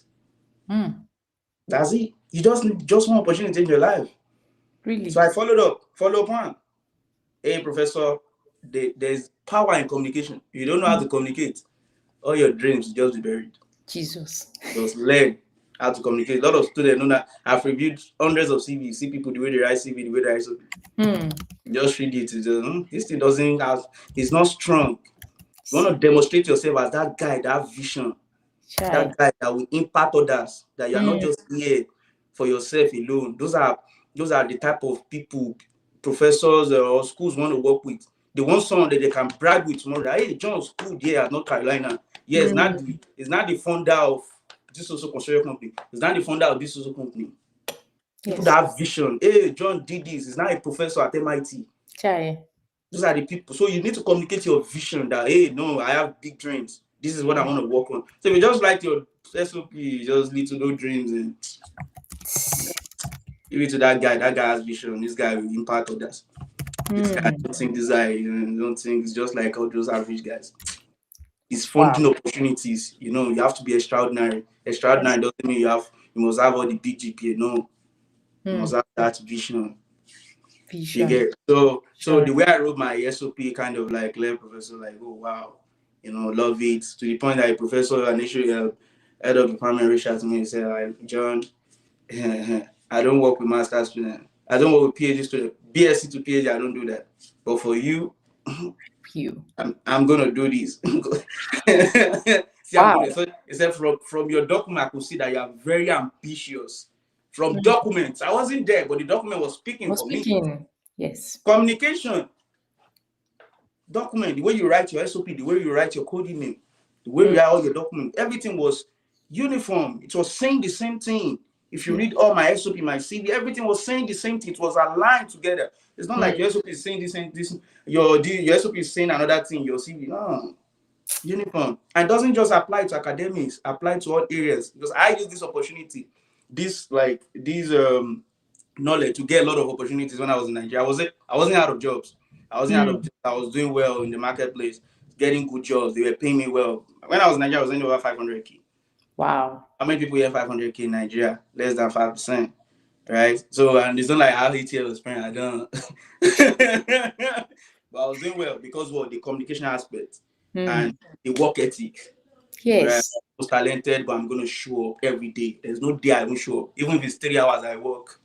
Mm. That's it. You just need just one opportunity in your life. Really? So I follow up on. Hey, professor, there's power in communication. You don't know how to communicate. All your dreams just be buried. Jesus. Just learn how to communicate. A lot of students know that. I've reviewed hundreds of CVs, see people the way they write CV, the way they write CV. Mm. Just read it. This thing doesn't have, it's not strong. You want to demonstrate yourself as that guy, that vision, Child. that guy that will impact others, that you are not Mm. just here for yourself alone. Those are the type of people professors or schools want to work with. They want someone that they can brag with tomorrow. That, hey, John's school here at North Carolina. Yeah, Mm. it's not the founder of this social construction company. It's not the founder of this social company. People Yes. that have vision. Hey, John did this. He's not a professor at MIT. Child. Those are the people. So you need to communicate your vision that, hey, no, I have big dreams. This is what I want to work on. So if you just like your SOP, just little no dreams, and give it to that guy. That guy has vision. This guy will impact others. This guy, I Mm. don't think this guy, don't think it's just like all those average guys. It's funding Wow. opportunities. You know, you have to be extraordinary. Yes. Extraordinary doesn't mean you must have all the big GPA. No, you must Hmm. have that vision. You Vision. get so Vision. the way I wrote my SOP kind of like led professor like, oh wow, love it, to the point that a professor initially head of department reached out to me and said like, John, I don't work with master students. I don't work with PhD students. BSc to PhD, I don't do that. But for you, You. I'm gonna do this. See, I'm gonna. Wow. So it said from your document, I could see that you are very ambitious. From Hmm. documents, I wasn't there, but the document was speaking Was for me. speaking. Yes. Communication document, the way you write your SOP, the way you write your code email, the way Hmm. you write all your documents, everything was uniform. It was saying the same thing. If you Yeah. read all my SOP, my CV, everything was saying the same thing. It was aligned together. It's not like Hmm. your SOP is saying this and this. Your SOP is saying another thing. Your CV, no, uniform. And doesn't just apply to academics, apply to all areas. Because I use this opportunity, this knowledge to get a lot of opportunities when I was in Nigeria. I wasn't out of jobs. I wasn't out of Hmm. jobs. I was doing well in the marketplace, getting good jobs. They were paying me well. When I was in Nigeria, I was earning over 500K. Wow. How many people earn 500K in Nigeria? Less than 5%. Right? So, and it's not like how ATL was paying, I don't. But I was doing well because what? The communication aspect and Hmm. the work ethic. Right? Yes. I was talented, but I'm going to show up every day. There's no day I won't show up. Even if it's 3 hours I work,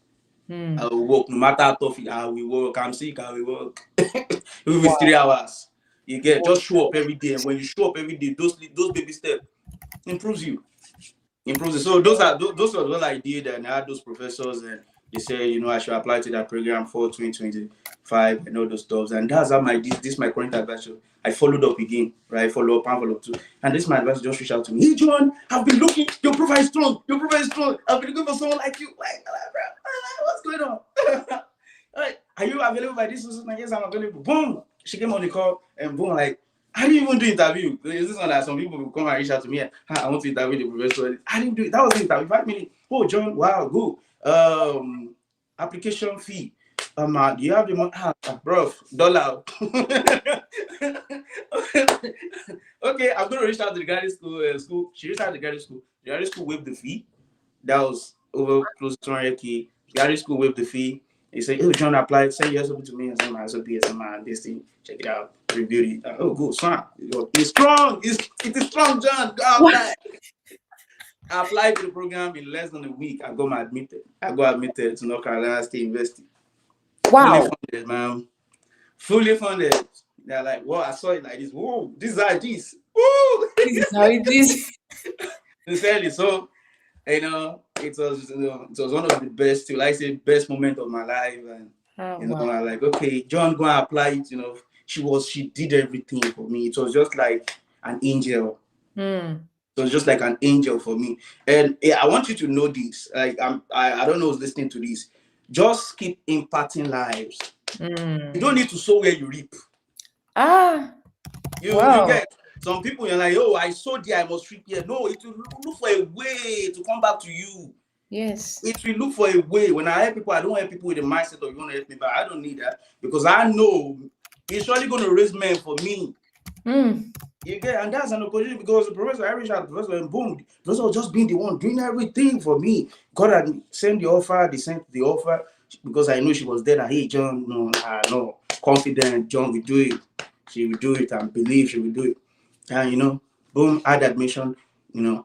I Hmm. will work. No matter how tough it, I will work. I'm sick, I will work. Even if it's Wow. 3 hours, you get Wow. just show up every day. And when you show up every day, those baby steps improves you. Improves it. So those are what I did, and I had those professors, and they say, I should apply to that program for 2025 and all those stuff. And that's how this my current advisor. I followed up again, right? Follow up and follow up too. And this my advisor just reached out to me. Hey John, I've been looking. Your profile is strong. Your profile is strong. I've been looking for someone like you. Like, what's going on? Like, are you available by this? Yes, I'm available. Boom. She came on the call and boom, like, I didn't even do interview. There's this one that some people will come and reach out to me. I want to interview the professor. I didn't do it. That was the interview. 5 minutes. Oh, John, wow, good. Application fee. Do you have the money? Bro, dollar. Okay, I'm gonna reach out to the graduate school. She reached out to the graduate school. The graduate school waived the fee. That was over close to 200K. Graduate school waived the fee. He said, "Oh, John applied. Send your SOP to me." And send my SOP. And man, this thing. Check it out. Review it. Oh, good. Son. It's strong. It is strong, John. Go Wow. apply. I applied to the program in less than a week. I got admitted to North Carolina State University. Fully Wow. funded, man. Fully funded. They're like, whoa, I saw it like this. Whoa, this is like this. Woo! This is how it is. Sincerely, so it was one of the best, like I say, best moment of my life. And Oh, I wow. like, okay, John, go and apply it. She did everything for me. It was just like an angel. Hmm. It was just like an angel for me. And I want you to know this. Like, I don't know who's listening to this. Just keep impacting lives. You don't Hmm. need to sow where you reap. Ah. You Wow. get some people, you're like, oh, I sowed there, I must reap here. No, it will look for a way to come back to you. Yes. It will look for a way. When I help people, I don't help people with the mindset of you want to help me, but I don't need that because I know it's surely going to raise men for me. Hmm. You get, and that's an opportunity because the professor, I reached out to the professor, and boom, the professor was just being the one doing everything for me. God had sent the offer, they sent the offer because I knew she was there. Hey, John, no, confident, John will do it. She will do it and believe she will do it. And boom, had admission,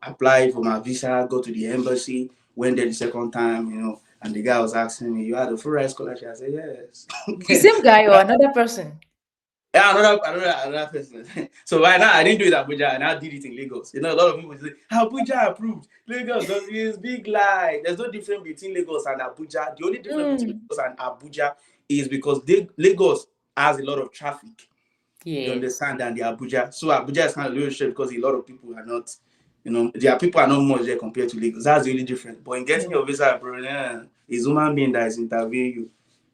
applied for my visa, go to the embassy, went there the second time, and the guy was asking me, you had a full ride scholarship? I said, yes. The same guy or another person? Yeah, another person. So right now I didn't do it at Abuja, and I did it in Lagos. A lot of people say Abuja approved. Lagos is big lie. There's no difference between Lagos and Abuja. The only difference between Hmm. Lagos and Abuja is because Lagos has a lot of traffic. You Yes. understand? And the Abuja. So Abuja is kind of a little short because a lot of people are not, their people are not much there compared to Lagos. That's the only difference. But in getting Hmm. your visa, bro, yeah, it's a human being that is interviewing you,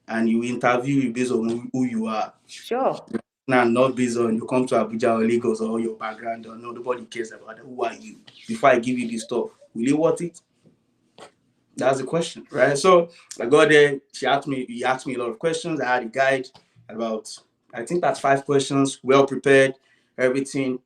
and you interview you based on who you are. Sure. Now, not based on you come to Abuja or Lagos or your background or no, nobody cares about that. Who are you? Before I give you this stuff, will you want it? That's the question, right? So I got there. He asked me a lot of questions. I had a guide about, I think that's 5 questions, well prepared, everything.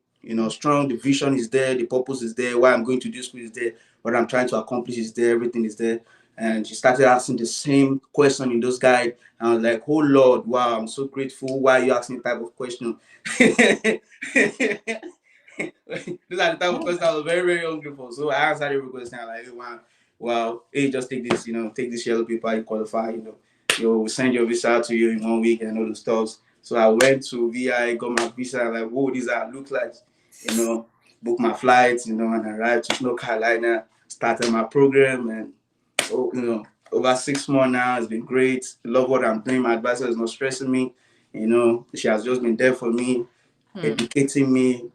strong. The vision is there, the purpose is there, why I'm going to this school is there, what I'm trying to accomplish is there, everything is there. And she started asking the same question in those guides. And I was like, oh Lord, wow, I'm so grateful. Why are you asking type of question? These are the type of questions I was very, very hungry for. So I answered every question. I'm like, hey, wow, wow, hey, just take this, take this yellow paper, you qualify, we'll send your visa to you in 1 week and all the stuff. So I went to VI, got my visa, like, whoa, these are look like, you know, book my flights, and arrived to North Carolina, started my program, and over 6 months now, it's been great. Love what I'm doing. My advisor is not stressing me. She has just been there for me, educating me.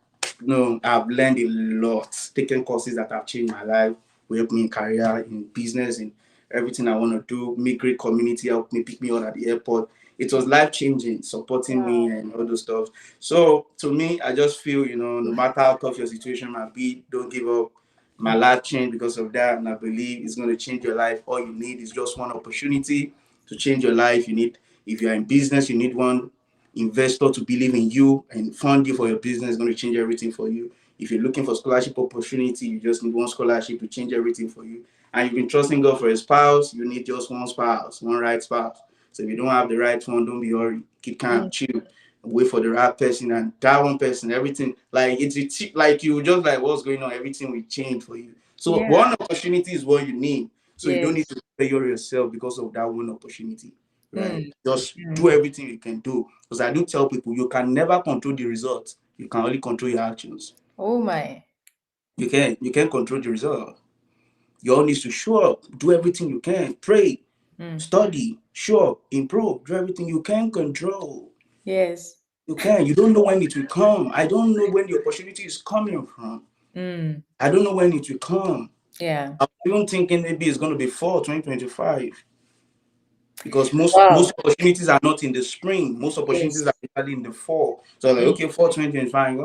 I've learned a lot. Taking courses that have changed my life, will help me in career, in business, in everything I want to do. Make great community, help me pick me up at the airport. It was life changing, supporting me Wow. and all those stuff. So to me, I just feel, no matter how tough your situation might be, don't give up. My Mm. life changed because of that, and I believe it's going to change your life. All you need is just one opportunity to change your life. If you're in business, you need one investor to believe in you and fund you for your business. It's going to change everything for you. If you're looking for scholarship opportunity, you just need one scholarship to change everything for you. And you've been trusting God for a spouse, you need just one spouse, one right spouse. So if you don't have the right one, don't be worried. Keep calm, Mm. chill, wait for the right person, and that one person, everything like like you just like what's going on, everything will change for you. So Yeah. one opportunity is what you need. So you don't need Yes. to failure yourself because of that one opportunity, right? Mm. Just do Mm. everything you can do. Because I do tell people you can never control the results. You can only control your actions. Oh my. You can't control the result. You all need to show up, do everything you can, pray, Mm. study, show up, improve, do everything you can control. Yes. You can. You don't know when it will come. I don't know when the opportunity is coming from. Mm. I don't know when it will come. Yeah. I'm even thinking maybe it's going to be fall 2025 because most Wow. opportunities are not in the spring. Most opportunities are Yes. actually in the fall. So like, Mm. okay, fall 2025.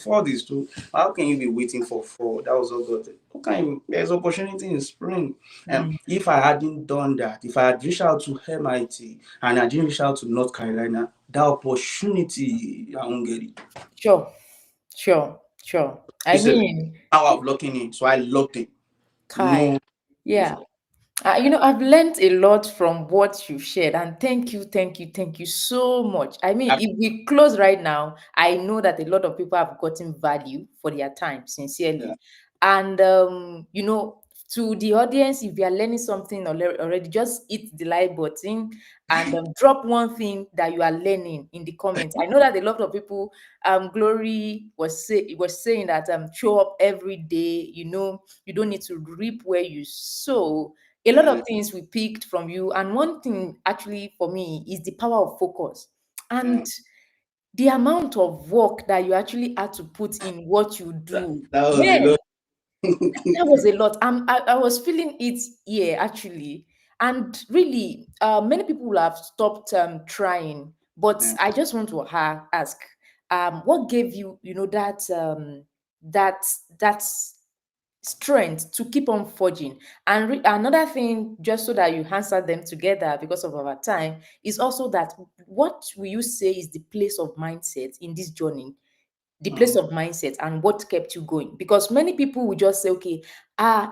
Fall this too. How can you be waiting for fall? That was all good. How can you? There's opportunity in spring. And Mm. if I hadn't done that, if I had reached out to MIT and I didn't reach out to North Carolina, that opportunity, I won't get it. Sure. Sure. Sure. I This is mean, how I've locked in. So I locked in. Kai. No. Yeah. I've learned a lot from what you shared, and thank you, thank you, thank you so much. I mean, I, if we close right now, I know that a lot of people have gotten value for their time, yeah. sincerely. And to the audience, if you are learning something already, just hit the like button and drop one thing that you are learning in the comments. I know that a lot of people, Glory was saying that show up every day. You don't need to reap where you sow. A lot of Yeah. things we picked from you, and one thing actually for me is the power of focus Yeah. and the amount of work that you actually had to put in what you That, do. that was a Man, lot. that was a lot. I was feeling it here actually, and really, many people will have stopped trying. But Yeah. I just want to ask, what gave you, that that strength to keep on forging. And another thing, just so that you answer them together because of our time, is also that what will you say is the place of mindset in this journey? The place Um, of mindset and what kept you going? Because many people will just say, okay,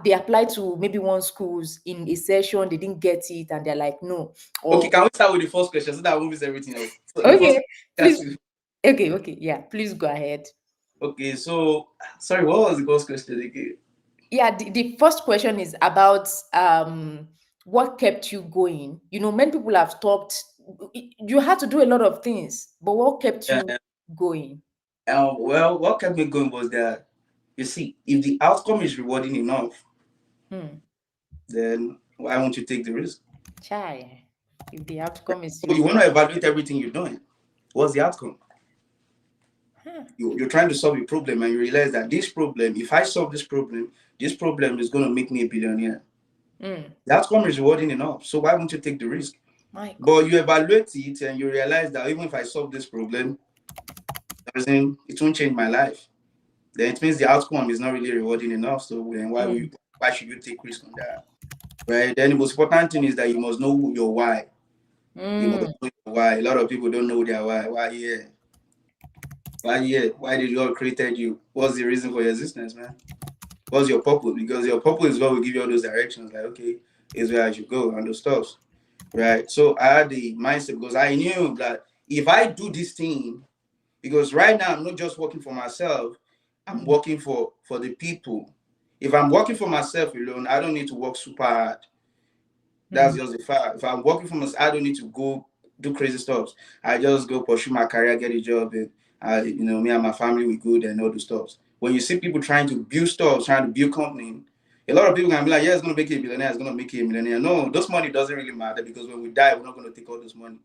they applied to maybe one schools in a session, they didn't get it, and they're like, no. okay, Or can we start with the first question so that I won't miss everything else? So the first okay, please. question. Okay, yeah, please go ahead. Okay, so sorry, what was the first question again? Yeah, the first question is about what kept you going. Many people have stopped. You had to do a lot of things, but what kept Yeah. you going? Well, what kept me going was that you see, if the outcome is rewarding enough, Hmm. then why won't you take the risk? Chai. If the outcome is So you want reward. to evaluate everything you're doing. What's the outcome? Huh. You're trying to solve a problem and you realize that this problem, if I solve this problem is going to make me a billionaire. Hmm. The outcome is rewarding enough. So why won't you take the risk? My God. But you evaluate it and you realize that even if I solve this problem, it won't change my life. Then it means the outcome is not really rewarding enough. So then Hmm. why should you take risk on that? Right. Then the most important thing is that you must know your why. You must Hmm. know your why. A lot of people don't know their why. Why here? Why yeah? Why did God created you? What's the reason for your existence, man? What's your purpose? Because your purpose is what will give you all those directions. Like, okay, here's where I should go and those stuff. Right. So I had the mindset because I knew that if I do this thing, because right now I'm not just working for myself, I'm Mm, working for the people. If I'm working for myself alone, I don't need to work super hard. That's mm, just the fact. If I'm working for myself, I don't need to go do crazy stuff. I just go pursue my career, get a job, and me and my family we good and all the stuff. When you see people trying to build stuff, trying to build company, a lot of people can be like, "Yeah, it's gonna make you a billionaire. It's gonna make you a millionaire." No, those money doesn't really matter because when we die, we're not gonna take all this money.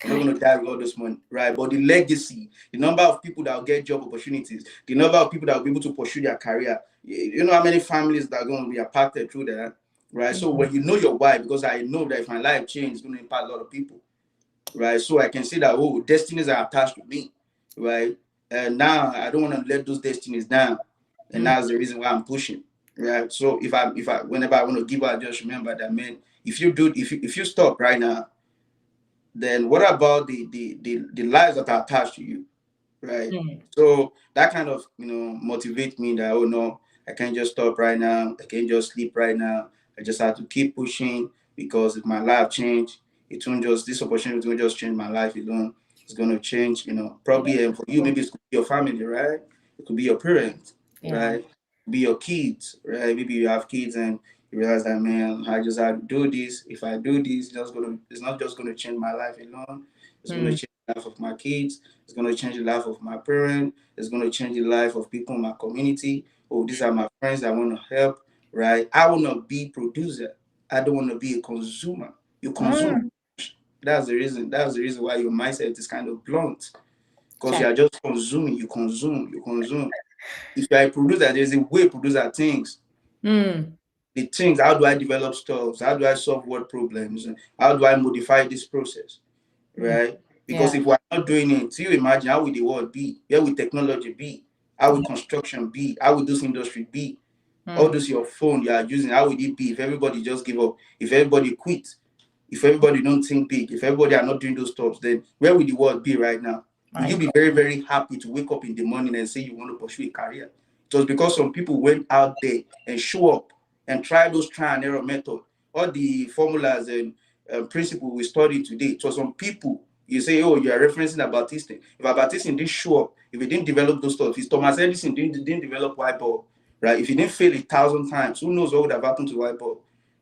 We're not Kai. gonna die with all this money, right? But the legacy, the number of people that will get job opportunities, the number of people that will be able to pursue their career. You know how many families that are gonna be impacted through that, right? So Mm, when you know your why, because I know that if my life changes, it's going to impact a lot of people, right? So I can say that, oh, destinies are attached to me, right? And now I don't want to let those destinies down, and mm, that's the reason why I'm pushing, right? So if I whenever I want to give out, just remember that, man. If you stop right now, then what about the lives that are attached to you? Right. mm, So that kind of motivate me that, oh no, I can't just stop right now. I can't just sleep right now. I just have to keep pushing because if my life change, it won't just this opportunity won't just change my life alone. It's gonna change, yeah. probably for you, Oh, maybe it could be your family, right? It could be your parents, yeah. right? Be your kids, right? Maybe you have kids and you realize that, man, I just have to do this. If I do this, it's not just gonna change my life alone. It's gonna Mm, change the life of my kids. It's going to change the life of my parents. It's going to change the life of people in my community. Oh, these are my friends I want to help, right? I want to be producer. I don't want to be a consumer. You consume. mm, That's the reason why your mindset is kind of blunt. Because Kai. you are just consuming. You consume. You consume. If you are a producer, there's a way producer thinks. Mm, The things, how do I develop stuff? How do I solve word problems? How do I modify this process? mm, Right? Because yeah. if we're not doing it, you imagine how will the world be? Where will technology be? How will construction be? How will this industry be? All Mm, this your phone you are using, how would it be if everybody just give up? If everybody quit? If everybody don't think big? If everybody are not doing those stuff, then where will the world be right now? Will my you be God. very, very happy to wake up in the morning and say you want to pursue a career? It was because some people went out there and show up and try those try and error method, all the formulas and principle we studied today. It was some people you say, oh, you are referencing about this thing. If about this thing didn't show up, if he didn't develop those stuff, if Thomas Edison didn't develop white bulb, right? If he didn't fail 1,000 times, who knows what would have happened to white bulb,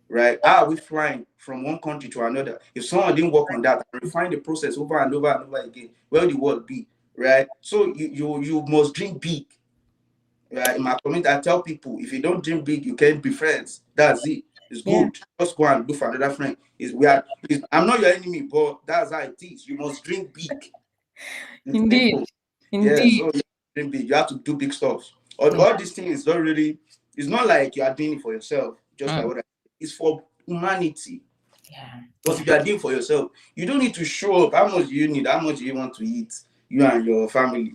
right? How are we flying from one country to another? If someone didn't work on that and refine the process over and over and over again, where would the world be, right? So you must dream big, right? In my community, I tell people if you don't dream big, you can't be friends. That's it. It's Yeah. good. Just go and look for another friend. I'm not your enemy, but that's how it is. You must dream big. It's Indeed. simple. Yeah, Indeed. so you dream big. You have to do big stuff. All these things don't really. It's not like you are doing it for yourself. Just like Mm, what I. It's for humanity. yeah. Because Yeah. if you are doing for yourself, you don't need to show up. How much do you need? How much do you want to eat? You and your family.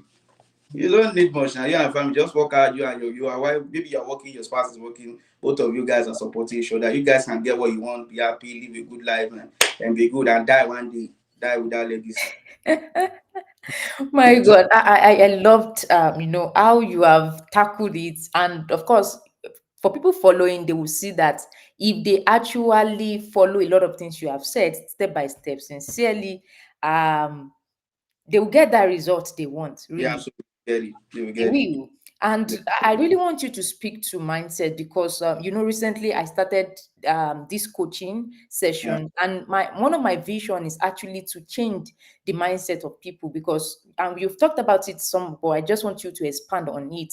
You don't need much now. You and your family just work out. You are wife. Maybe you're working. Your spouse is working. Both of you guys are supporting each other. You guys can get what you want. Be happy. Live a good life, and be good and die one day. Die without legacy. My God, I loved how you have tackled it, and of course, for people following, they will see that if they actually follow a lot of things you have said step by step, sincerely, um, they will get that result they want. Yeah, Really, absolutely. Get it. You will they get it. will. And I really want you to speak to mindset because recently I started this coaching Yeah. session, and my one of my vision is actually to change the mindset of people because you've talked about it some, but I just want you to expand on it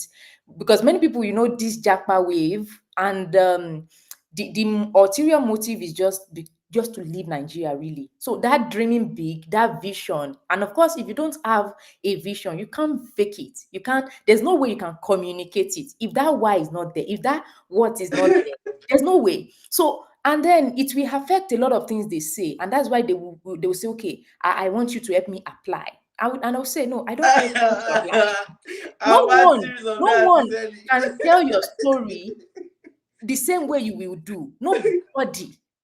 because many people, this jackpot wave, and the ulterior motive is just to leave Nigeria, really. So that dreaming big, that vision, and of course, if you don't have a vision, you can't fake it. You can't. There's no way you can communicate it if that why is not there. If that what is not there, there's no way. So and then it will affect a lot of things they say, and that's why they will say, okay, I want you to help me apply. And I'll say, no, I don't need you to apply. No I'm had one, series of no that, one sincerely. can tell your story the same way you will do. Nobody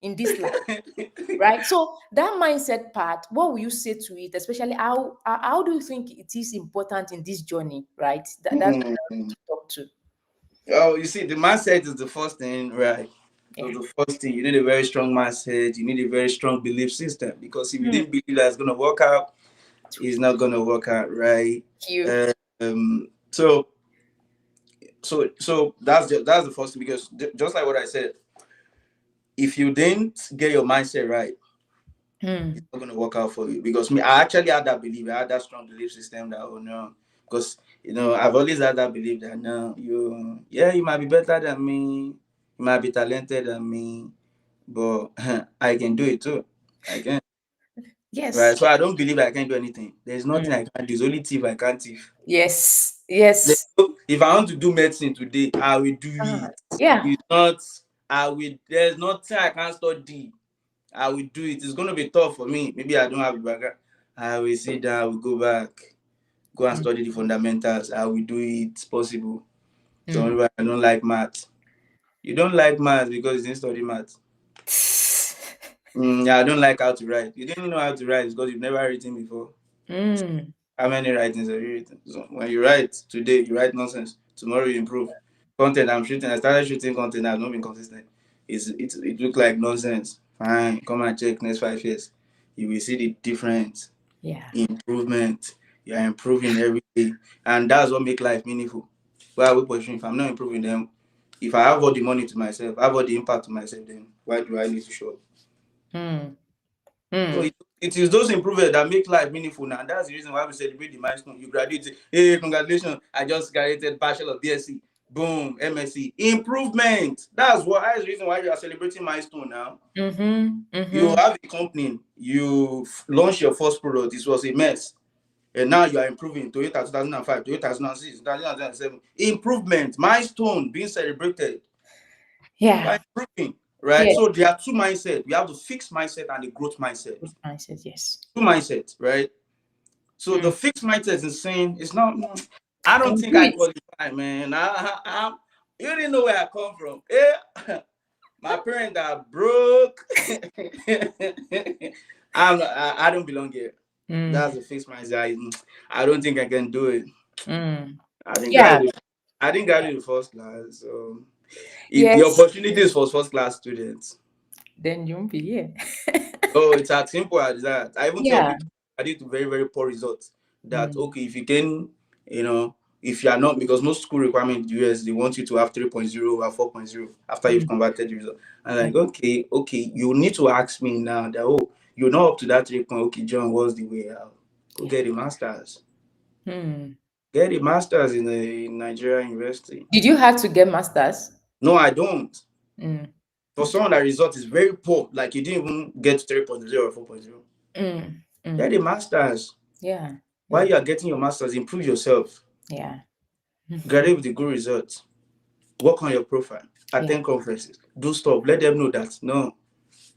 in this life, right? So that mindset part, what will you say to it? Especially how do you think it is important in this journey, right? That's what I want Mm. to talk to. Oh, you see, the mindset is the first thing, right? So Yeah. the first thing, you need a very strong mindset. You need a very strong belief system, because if you Hmm. didn't believe that it's gonna work out, it's not gonna work out, right? Thank you. So that's the first thing, because just like what I said, if you didn't get your mindset right, Hmm. it's not gonna work out for you. Because me, I actually had that belief. I had that strong belief system that, oh no, because I've always had that belief that, no, you might be better than me, you might be talented than me, but I can do it too. I can. Yes. Right. So I don't believe I can do anything. There's nothing Hmm. I can't do. There's only thief I can't thief. Yes. Yes. If I want to do medicine today, I will do Ah, it. yeah. It's not, I will, there's nothing I can't study. I will do it. It's going to be tough for me. Maybe I don't have a background. I will sit down, I will go back, go and Hmm. study the fundamentals. I will do it. It's possible. So Hmm. maybe I don't like math. You don't like math because you didn't study math. Yeah, I don't like how to write. You didn't know how to write because you've never written before. Hmm. How many writings have you written? So when you write today, you write nonsense. Tomorrow you improve. Content I'm shooting, I started shooting content. I've not been consistent. It look like nonsense. Fine, come and check next 5 years. You will see the difference, Yeah. improvement. You are improving every day, and that's what make life meaningful. Why are we pursuing? If I'm not improving them, if I have all the money to myself, I have all the impact to myself, then why do I need to show up? Hmm. So Hmm. it is those improvements that make life meaningful now. That's the reason why we celebrate the milestone. You graduate, hey, congratulations! I just graduated bachelor, BSc, boom, MSc. Improvement. That's the reason why you are celebrating milestone now. Mm-hmm. You Mm-hmm. have a company, you launched your first product. This was a mess, and now you are improving. Toyota 2005, Toyota 2006, 2007. Improvement, milestone being celebrated. You Yeah. are improving, right? Yes. So there are two mindsets. We have the fixed mindset and the growth mindset. Good mindset. Yes. Two mindsets, right? So Hmm. the fixed mindset is saying it's not. I don't Can think do I it. qualify, man. You didn't know where I come from. Yeah, my parents are broke. I don't belong here. Hmm. That's the fixed mindset. I don't think I can do it. Hmm. I didn't Yeah. graduate. I didn't graduate the first class. So if the Yes. opportunity is for first class students, Then you won't be here. oh, it's as simple as that. I even tell Yeah. people I did very, very poor results that, Hmm. okay, if you can, you know, if you are not, because most school requirement in the US, they want you to have 3.0 or 4.0 after you've Hmm. converted the result. I'm Hmm. like, okay, you need to ask me now that, oh, you're not up to that 3 point. Okay, John, what's the way out? Go Yeah. get a master's. Hmm. Get a master's in a Nigerian university. Did you have to get masters? No, I don't. Hmm. For someone that result is very poor, like you didn't even get 3.0 or 4.0, Hmm. Hmm. get a master's. Yeah. While Yeah. you are getting your master's, improve yourself. Yeah. Graduate with a good result. Work on your profile. Yeah. Attend conferences. Do stuff. Let them know that no,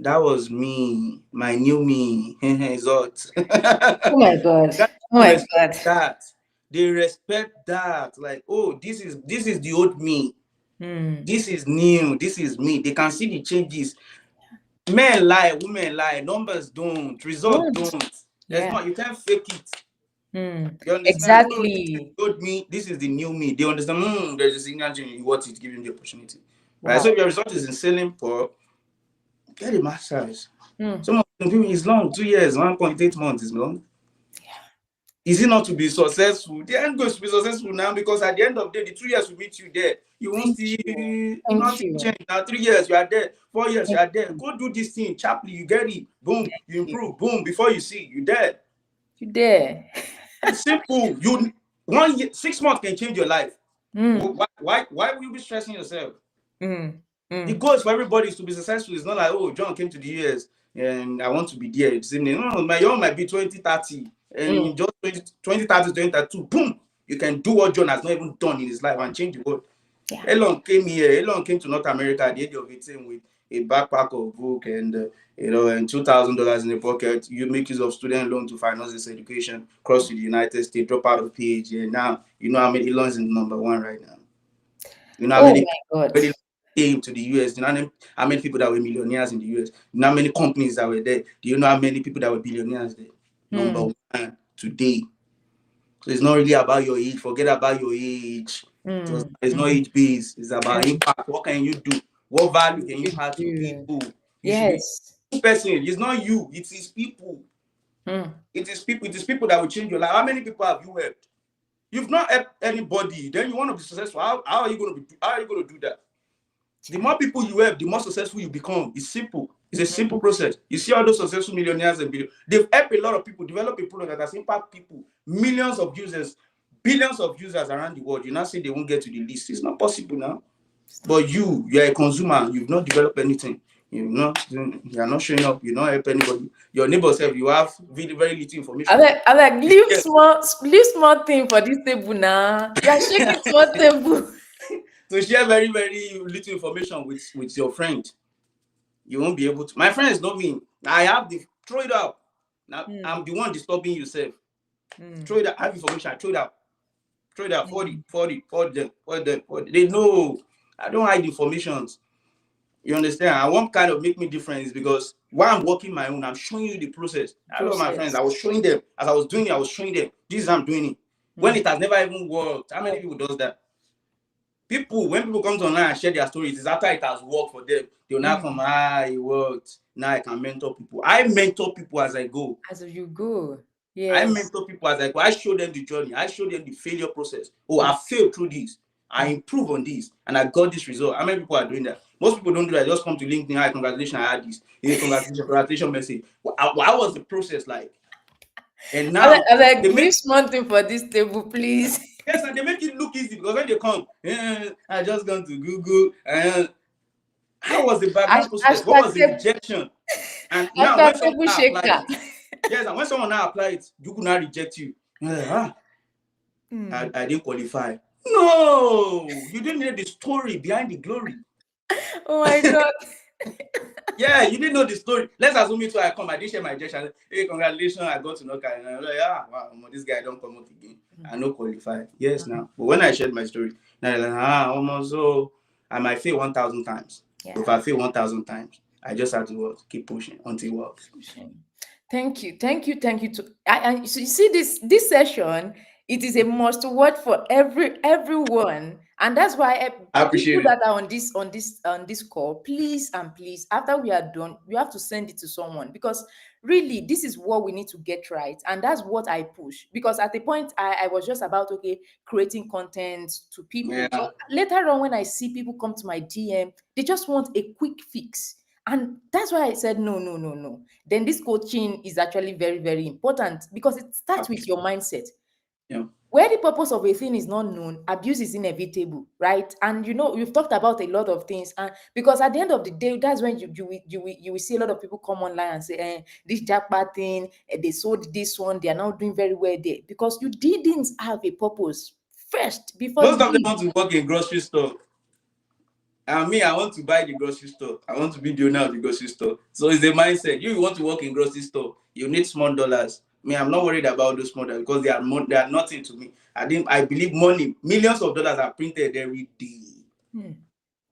that was me, my new me. Result. Oh my God. Guys Oh my respect God. that. They respect that. Like, oh, this is the old me. Hmm. This is new. This is me. They can see the changes. Men lie, women lie, numbers don't, result Don't. don't. There's Yeah. not, you can't fake it. Hmm. You understand? So this is Exactly. the old me, this is the new me. They understand, there's a signal change in what is giving the opportunity. Right? So Wow. if your result is in selling poor, get a master's. Hmm. Some of the people is long, 2 years, 1.8 months is long. Is it not to be successful? The end goal is to be successful now, because at the end of the day, the 2 years will meet you there. You won't Thank see you. Thank nothing you. change. Now 3 years you are there, 4 years you Thank are there. you. Go do this thing, sharply, you get it, boom, Thank you you. improve, boom, before you see, you there. You there? It's simple. You 1 year, 6 months can change your life. Hmm. Why will you be stressing yourself? Hmm. The Hmm. goal is for everybody is to be successful. It's not like, oh, John came to the US and I want to be there. It's no, my own might be 2030, and Hmm. in just 2030, 2032, boom, you can do what John has not even done in his life and change the world. Yeah. Elon came here. Elon came to North America at the age of 18 with a backpack of book and and $2,000 in the pocket. You make use of student loan to finance this education. Cross to the United States, drop out of PhD, and now you know how many Elon's in number one right now. You know how Oh many my God. already came to the US, do you know how many people that were millionaires in the US? Do you know how many companies that were there? Do you know how many people that were billionaires there? Number Mm. one today. So it's not really about your age. Forget about your age. Mm. It's not Mm. age based. It's about Mm. impact. What can you do? What value can you You add to do. people? You should be Yes. person. It's not you. It is people. Mm. It is people. It is people that will change your life. How many people have you helped? You've not helped anybody. Then you want to be successful. How are you going to be? How are you going to do that? The more people you help, the more successful you become. It's simple. It's a simple process. You see all those successful millionaires and billion, they've helped a lot of people develop a product that has impact people, millions of users, billions of users around the world. You now say they won't get to the list. It's not possible now. But you're a consumer. You've not developed anything. You are not showing up. You not help anybody. Your neighbor said you have very, very little information. I like Yes. leave small thing for this table now. You are shaking small table. To share very, very little information with your friend, you won't be able to. My friends know me. I have the throw it out. Now Mm. I'm the one disturbing yourself. Mm. Throw it out. I have information. I throw it out. Throw it out. 40, Mm. 40, 40 them, 40 them, 40. They know. I don't hide informations. You understand? I want kind of make me different is because while I'm working my own, I'm showing you the process. I love my friends. Process. I was showing them as I was doing it. I was showing them this is how I'm doing it. When Mm. it has never even worked. How many Well, people does that? People, when people come to online and share their stories, it's after it has worked for them. They'll now mm. come, it worked. Now I can mentor people. I mentor people as I go. As you go. I Yes. mentor people as I go. I show them the journey. I show them the failure process. Oh, Mm. I failed through this. I Mm. improve on this, and I got this result. How many people are doing that? Most people don't do that. Just come to LinkedIn. Hi, congratulations, I had this. Hey, congratulations message. What was the process like? And now I they like make leave small thing for this table, please. yes, and they make it look easy because when they come, I just gone to Google. How was the background process? What Hashtag was the table, rejection? And now hashtag when someone table now apply shaker. it, yes, and when someone now apply it, Google now reject you. You're like, Mm. I didn't qualify. No, you didn't know the story behind the glory. Oh my God. Yeah, you didn't know the story. Let's assume it too. I come, I did share my rejection. Hey, congratulations, I got to know Kai. And I'm like, wow, this guy don't come out again. I no qualify. Yes, now. But when I shared my story, now they're like, almost so I might fail 1,000 times. But if Yeah. I fail 1,000 times, I just have to keep pushing until it works. Shame. Thank you, thank you, thank you. So you see this session, it is a must watch for everyone, and that's why I people appreciate it. that are on this call, please and please, after we are done, you have to send it to someone because really this is what we need to get right, and that's what I push. Because at the point I was just about okay creating content to people, but Yeah, later on when I see people come to my DM, they just want a quick fix. And that's why I said, no, no, no, no. Then this coaching is actually very, very important because it I starts with appreciate your mindset. it. Where the purpose of a thing is not known, abuse is inevitable, right? And you know, we've talked about a lot of things, and because at the end of the day, that's when you will see a lot of people come online and say, this jackpot thing, they sold this one, they are now doing very well there because you didn't have a purpose first before Most you of them did. want to work in grocery store. And me, I want to buy the grocery store. I want to be the owner of the grocery store. So it's the mindset. You want to work in grocery store. You need small dollars. Me, I'm not worried about those small dollars because they are nothing to me. I believe money, millions of dollars are printed every day. Hmm.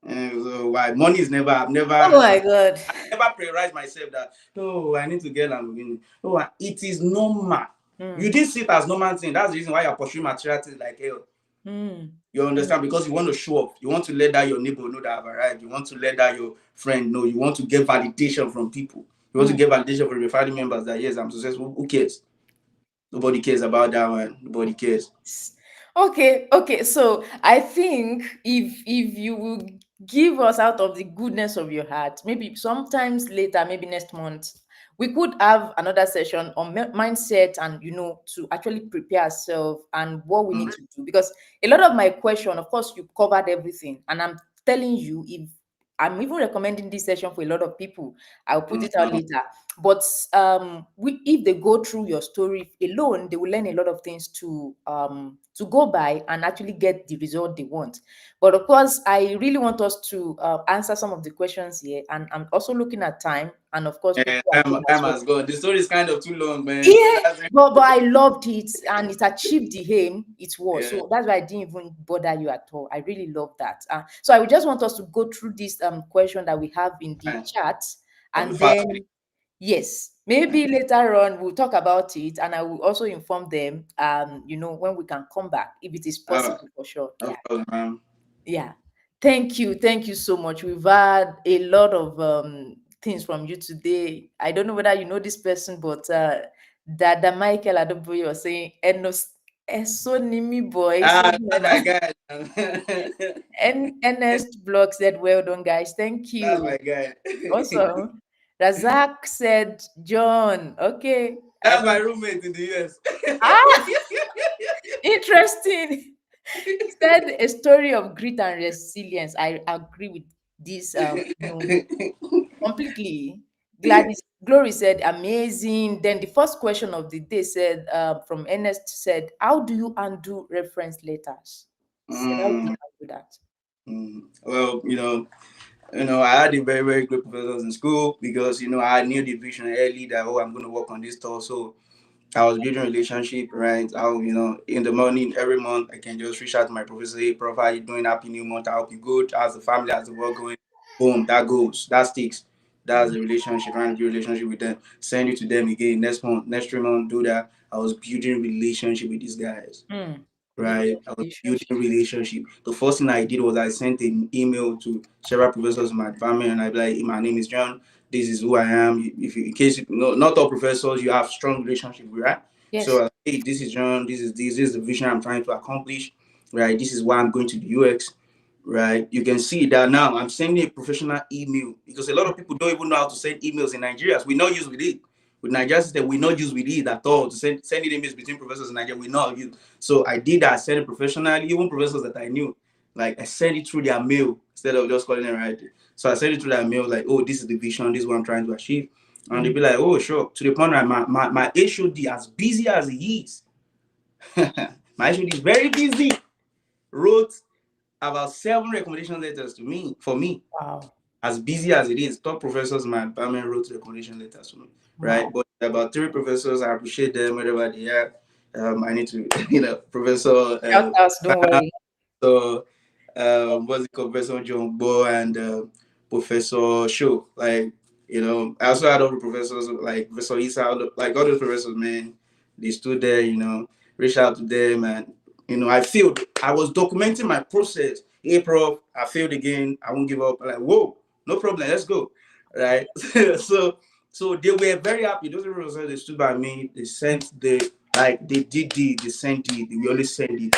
And so why money is never, Oh my God. I've never prioritized myself that oh I need to get Lamborghini. Oh, it is normal. You Hmm. didn't see it as normal thing. That's the reason why you're pursuing material things like hell. Hmm. You Hmm. understand? Because you want to show up. You want to let that your neighbor know that I've arrived. You want to let that your friend know. You want to get validation from people. You want to Hmm. get validation from your family members that yes, I'm successful. Who cares? Nobody cares about that one. Nobody cares. Okay, okay. So I think if you will give us out of the goodness of your heart, maybe sometimes later, maybe next month, we could have another session on mindset and to actually prepare ourselves and what we need to do. Because a lot of my question, of course, you covered everything, and I'm telling you, if I'm even recommending this session for a lot of people, I'll put it out Mhm. later. But if they go through your story alone, they will learn a lot of things to go by and actually get the result they want. But of course, I really want us to answer some of the questions here, and I'm also looking at time, and of course, people Yeah, are here time as well. has gone. The story is kind of too long, man. So Yeah, that's it. but I loved it, and it achieved the aim it was. Yeah, So that's why I didn't even bother you at all. I really love that. So I would just want us to go through this question that we have in the fine. chat, I'll be and fast. then yes, maybe later on we'll talk about it, and I will also inform them. When we can come back, if it is All right, possible for sure. no Yeah, problem, man. yeah. Thank you so much. We've had a lot of things from you today. I don't know whether you know this person, but Dada Michael Adoboye was saying Enos Esonimi boy, Ah, something like that's my that. guy. Man. Ernest Block said, well done, guys. Thank That's my you. guy. Also, Razak said, John. Okay. I That's my don't roommate in the US. ah interesting. He said a story of grit and resilience. I agree with this completely. Gladys Glory said amazing. Then the first question of the day said from Ernest said, how do you undo reference letters? He said, how do you Mm, undo that? well, I had a very, very good professors in school because, I knew the vision early that, oh, I'm going to work on this stuff. So I was building relationship, right? In the morning, every month, I can just reach out to my professor, hey, prof, how you doing? Happy New Month. I hope you good. How's the family? How's the work going? Boom, that goes. That sticks. That's the relationship, trying to build relationship with them. Send it to them again. Next month, next 3 months, do that. I was building relationship with these guys, Building right? I was building relationship. relationship. The first thing I did was I sent an email to several professors in my department, and I be like, hey, my name is John. This is who I am. If you, in case not all professors you have strong relationship with, right? Yes. So hey, this is John. This is the vision I'm trying to accomplish, right? This is why I'm going to the UX, right? You can see that now I'm sending a professional email because a lot of people don't even know how to send emails in Nigeria. So we not use with it. With Nigeria system, we not use with it at all to send emails between professors in Nigeria. We not use. So I did that. I sent it professionally. Even professors that I knew, like I sent it through their mail instead of just calling it right. So I sent it through their mail, like, oh, this is the vision. This is what I'm trying to achieve. And they'd be like, oh, sure. To the point where my HOD, as busy as he is, my HOD is very busy, wrote about 7 recommendation letters to me for me. Wow. As busy as it is, top professors in my department wrote recommendation letters for me, right? Wow. But about 3 professors, I appreciate them, whatever they are. I need to, Professor Shout outs, don't worry. so what's it called, Professor Jamb and Professor Show. Like, I also had other professors like Professor Isa, like all those professors, man. They stood there, reached out to them, and I failed. I was documenting my process. Hey, prof, I failed again. I won't give up. I'm like, whoa, no problem, let's go. Right. So they were very happy. Those professors, they stood by me. They sent they did they sent it. They will always send it.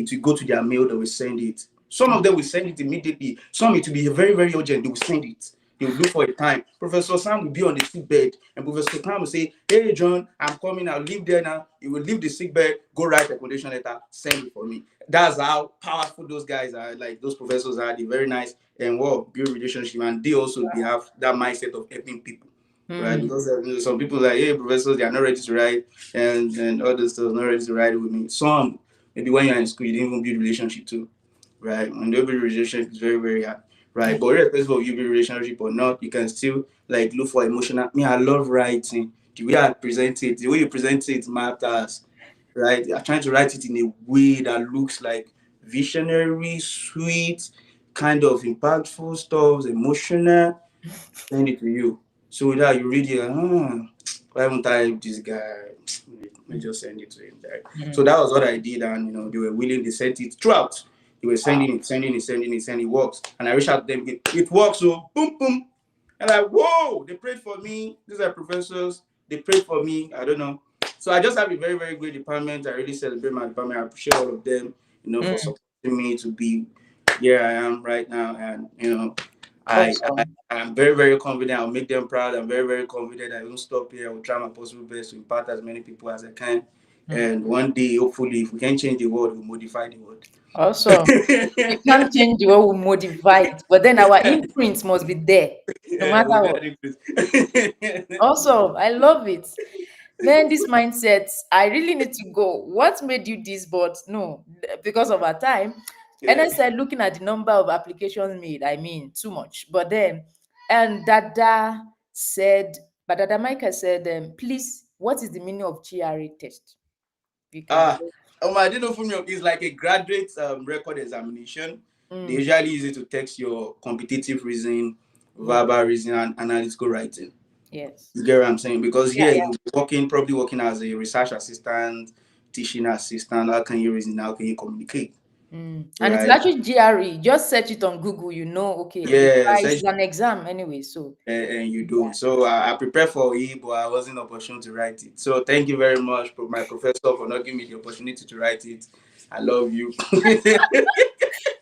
To go to their mail, they will send it. Some of them will send it immediately. Some it will be very, very urgent. They will send it. They will look for a time. Professor Sam will be on the sick bed, and Professor Sam will say, "Hey, John, I'm coming. I'll leave there now. You will leave the sick bed. Go write a recommendation letter. Send it for me." That's how powerful those guys are. Like those professors are. They're very nice and build relationship, and they have that mindset of helping people, right? Mm. Because some people like, hey, professors, they are not ready to write, and others still not ready to write it with me. Some maybe when you're in school, you didn't even build relationship too, right? When you build relationship, it's very, very hard, Yeah. right? But irrespective of you build relationship or not, you can still like look for emotional. Me, I love writing. The way I present it, the way you present it matters, right? I'm trying to write it in a way that looks like visionary, sweet, kind of impactful stuff, emotional. Send it to you. So that you read it, why haven't I this guy? Let me just send it to him. Right? So Mm. that was what I did, and they were willing. They sent it throughout. They were Wow. sending it, sending it, sending it, sending it. Works. And I reached out to them. It works. So boom, boom. And like, whoa! They prayed for me. These are professors. They prayed for me. I don't know. So I just have a very, very great department. I really celebrate my department. I appreciate all of them, for Mm. supporting me to be where I am right now. And I Awesome. I'm very, very confident. I'll make them proud. I'm very, very confident I won't stop here. I will try my possible best to impact as many people as I can. Hmm. And one day, hopefully, if we can change the world, we'll modify the world. Also, we can't change the way we modify it, but then our imprint must be there, no Yeah, we'll matter be what. adding this. Also, I love it. Man, this mindset, I really need to go. What made you this? But no, because of our time. And Yeah. I said, looking at the number of applications made, I mean, too much. But then, and Dada said, but Dada Michael said, please, what is the meaning of GRA test? You can. Ah, I didn't know from you. It's like a graduate record examination. They Mm, usually use it to test your competitive reasoning, yeah. verbal reasoning, and analytical writing. Yes. You get what I'm saying? Because Yeah. here you'll be working, probably working as a research assistant, teaching assistant. How can you reason? How can you communicate? And it's Right? actually GRE. Just search it on Google. You know, okay, the Yeah, price is an exam anyway. So and you yeah. do. So I prepared for it, but I wasn't opportune to write it. So thank you very much, my professor, for not giving me the opportunity to write it. I love you.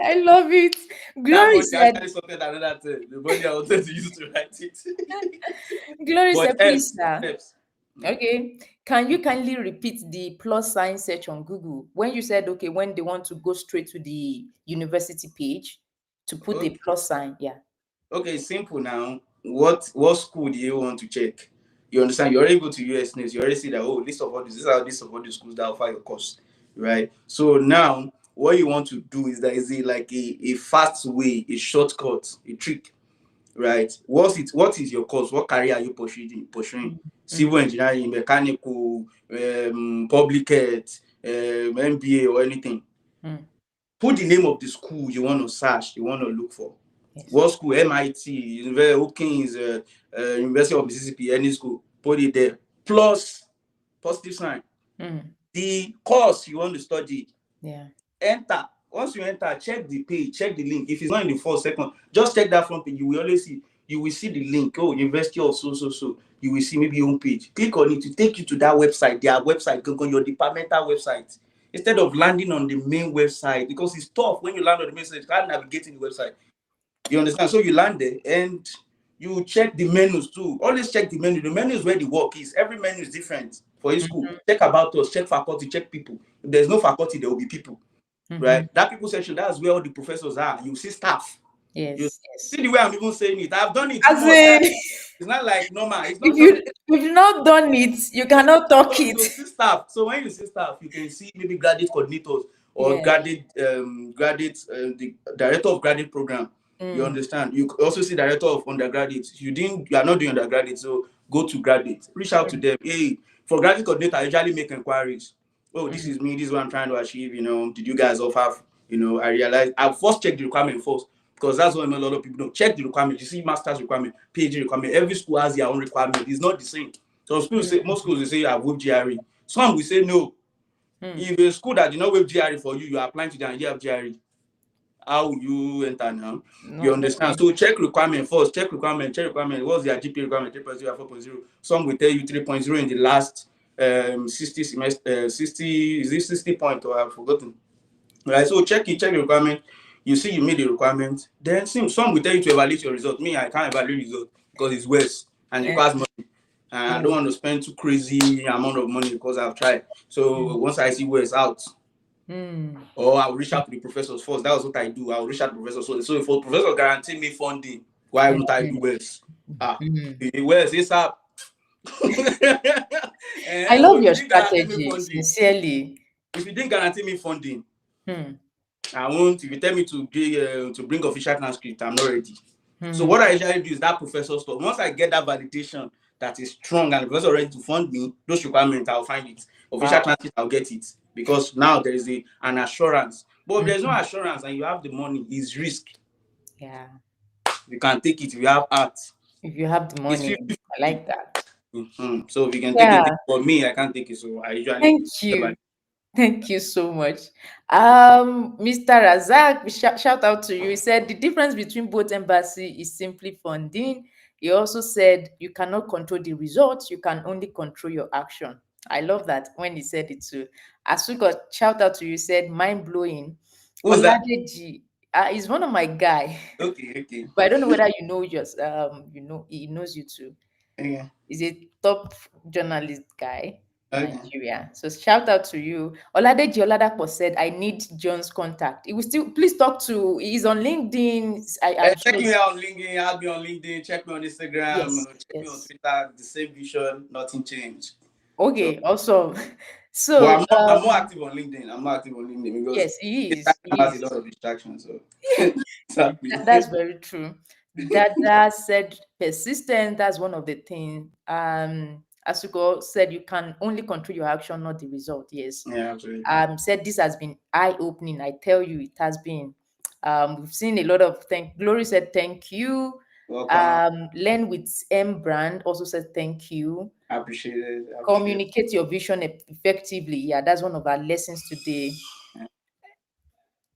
I love it. That Glory money said, actually sorted another thing. The money I wanted to use to write it. Glory But said, it please, helps. It sir. helps. Mm. Okay. Can you kindly repeat the plus sign search on Google? When you said, okay, when they want to go straight to the university page to put the Okay. plus sign. Yeah. Okay, simple now. What school do you want to check? You understand? You're able to US News. You already see that, oh, list of all these, these are list of all the schools that offer your course. Right? So now what you want to do is that is it like a fast way, a shortcut, a trick, right? What is your course? What career are you pursuing? Mm, Civil engineering, mechanical, public health, MBA or anything. mm, Put the name of the school you want to search, you want to look for. yes. What school? MIT, University Hopkins, University of Mississippi, any school. Put it there. Plus positive sign. Mm, The course you want to study. yeah. Enter. Once you enter, check the page, check the link. If it's not in the first second, just check that front page. You will always see. You will see the link. Oh, University of so so so. You will see maybe home page. Click on it to take you to that website. Their website, go on your departmental website. Instead of landing on the main website, because it's tough when you land on the main website, you can't navigate in the website. You understand? So you land there and you check the menus too. Always check the menu. The menu is where the work is. Every menu is different for each school. Mm-hmm, Check about us, check faculty, check people. If there's no faculty, there will be people, mm-hmm. right? That people section, that's where all the professors are. You see staff. You Yes. Yes. see the way I'm even saying it. I've done it too As much in, times. It's not like normal. It's if not just you've not done it, you cannot talk so it. you see staff. So when you see staff, you can see maybe graduate coordinators or Yeah. the director of graduate program. You Mm, understand? You also see director of undergraduate. You are not doing undergraduate, so go to graduate. Reach out to mm, them. Hey, for graduate coordinator, I usually make inquiries. Oh, this mm, is me. This is what I'm trying to achieve. Did you guys offer? I realized I first check the requirement first because that's what a lot of people don't check the requirement. You see, master's requirement, PhD requirement. Every school has their own requirement. It's not the same. Some schools say, most schools will say you have waived GRE. Some will say no. mm. If a school that did not waive GRE for you, you are applying to them and you have GRE. How will you enter now? You No, no understand? way. So check requirement first. Check requirement. Check requirement. What's their GPA requirement? 3.0, 4.0. Some will tell you 3.0 in the last 60 semester. 60 is this 60 point or I've forgotten. Right. So check it. Check the requirement. You see you meet the requirement. Then some will tell you to evaluate your result. Me, I can't evaluate result because it's worse and it Eh, requires money. And I don't mm, want to spend too crazy amount of money because I've tried. So mm, once I see where it's out, mm, or I'll reach out to the professors first. That was what I do. I'll reach out to professors. So if a professor guarantee me funding, why mm, won't I do mm, worse? mm. Where's this up? I So love if you your didn't guarantee me strategy, funding, sincerely. if you didn't guarantee me funding, Hmm. I won't. If you tell me to bring official transcript, I'm not ready. So Hmm. what I usually do is that professor stuff. Once I get that validation that is strong and the professor ready to fund me, those requirements I'll find it. Official Wow. transcript I'll get it because now there is an assurance. But if there's no Mhm. assurance and you have the money, it's risk. Yeah. You can take it if you have art. If you have the It's money, 50. I like that. So if you can take it, Yeah. take it. For me, I can't take it. So I usually Thank you. Thank you so much. Mr. Razak, shout out to you. He said the difference between both embassy is simply funding. He also said you cannot control the results, you can only control your action. I love that when he said it too. Asuka, shout out to you, he said mind blowing. who's that? Oladeji is one of my guy, Okay, okay. but I don't know whether you know just he knows you too. Yeah. He's a top journalist guy. Okay. Nigeria. So shout out to you. Oladeji Oladapo said, I need John's contact. He will still please talk to he's on LinkedIn. I'm sure Check me it's out on LinkedIn. I'll be on LinkedIn. Check me on Instagram. yes, Check me on yes. Twitter. The same vision. Nothing changed. So, Okay, awesome. but So I'm more active on LinkedIn. I'm more active on LinkedIn because yes, he Instagram is. He has a is. lot of distractions. So exactly. That's very true. Dada said persistence, that's one of the things. Asuko said you can only control your action, not the result. Yes. Yeah, absolutely. Said this has been eye-opening. I tell you, it has been. We've seen a lot of thank Glory said thank you. Welcome. Learn with M brand also said thank you. I appreciate it. I appreciate it. Communicate your vision effectively. Yeah, that's one of our lessons today. Yeah.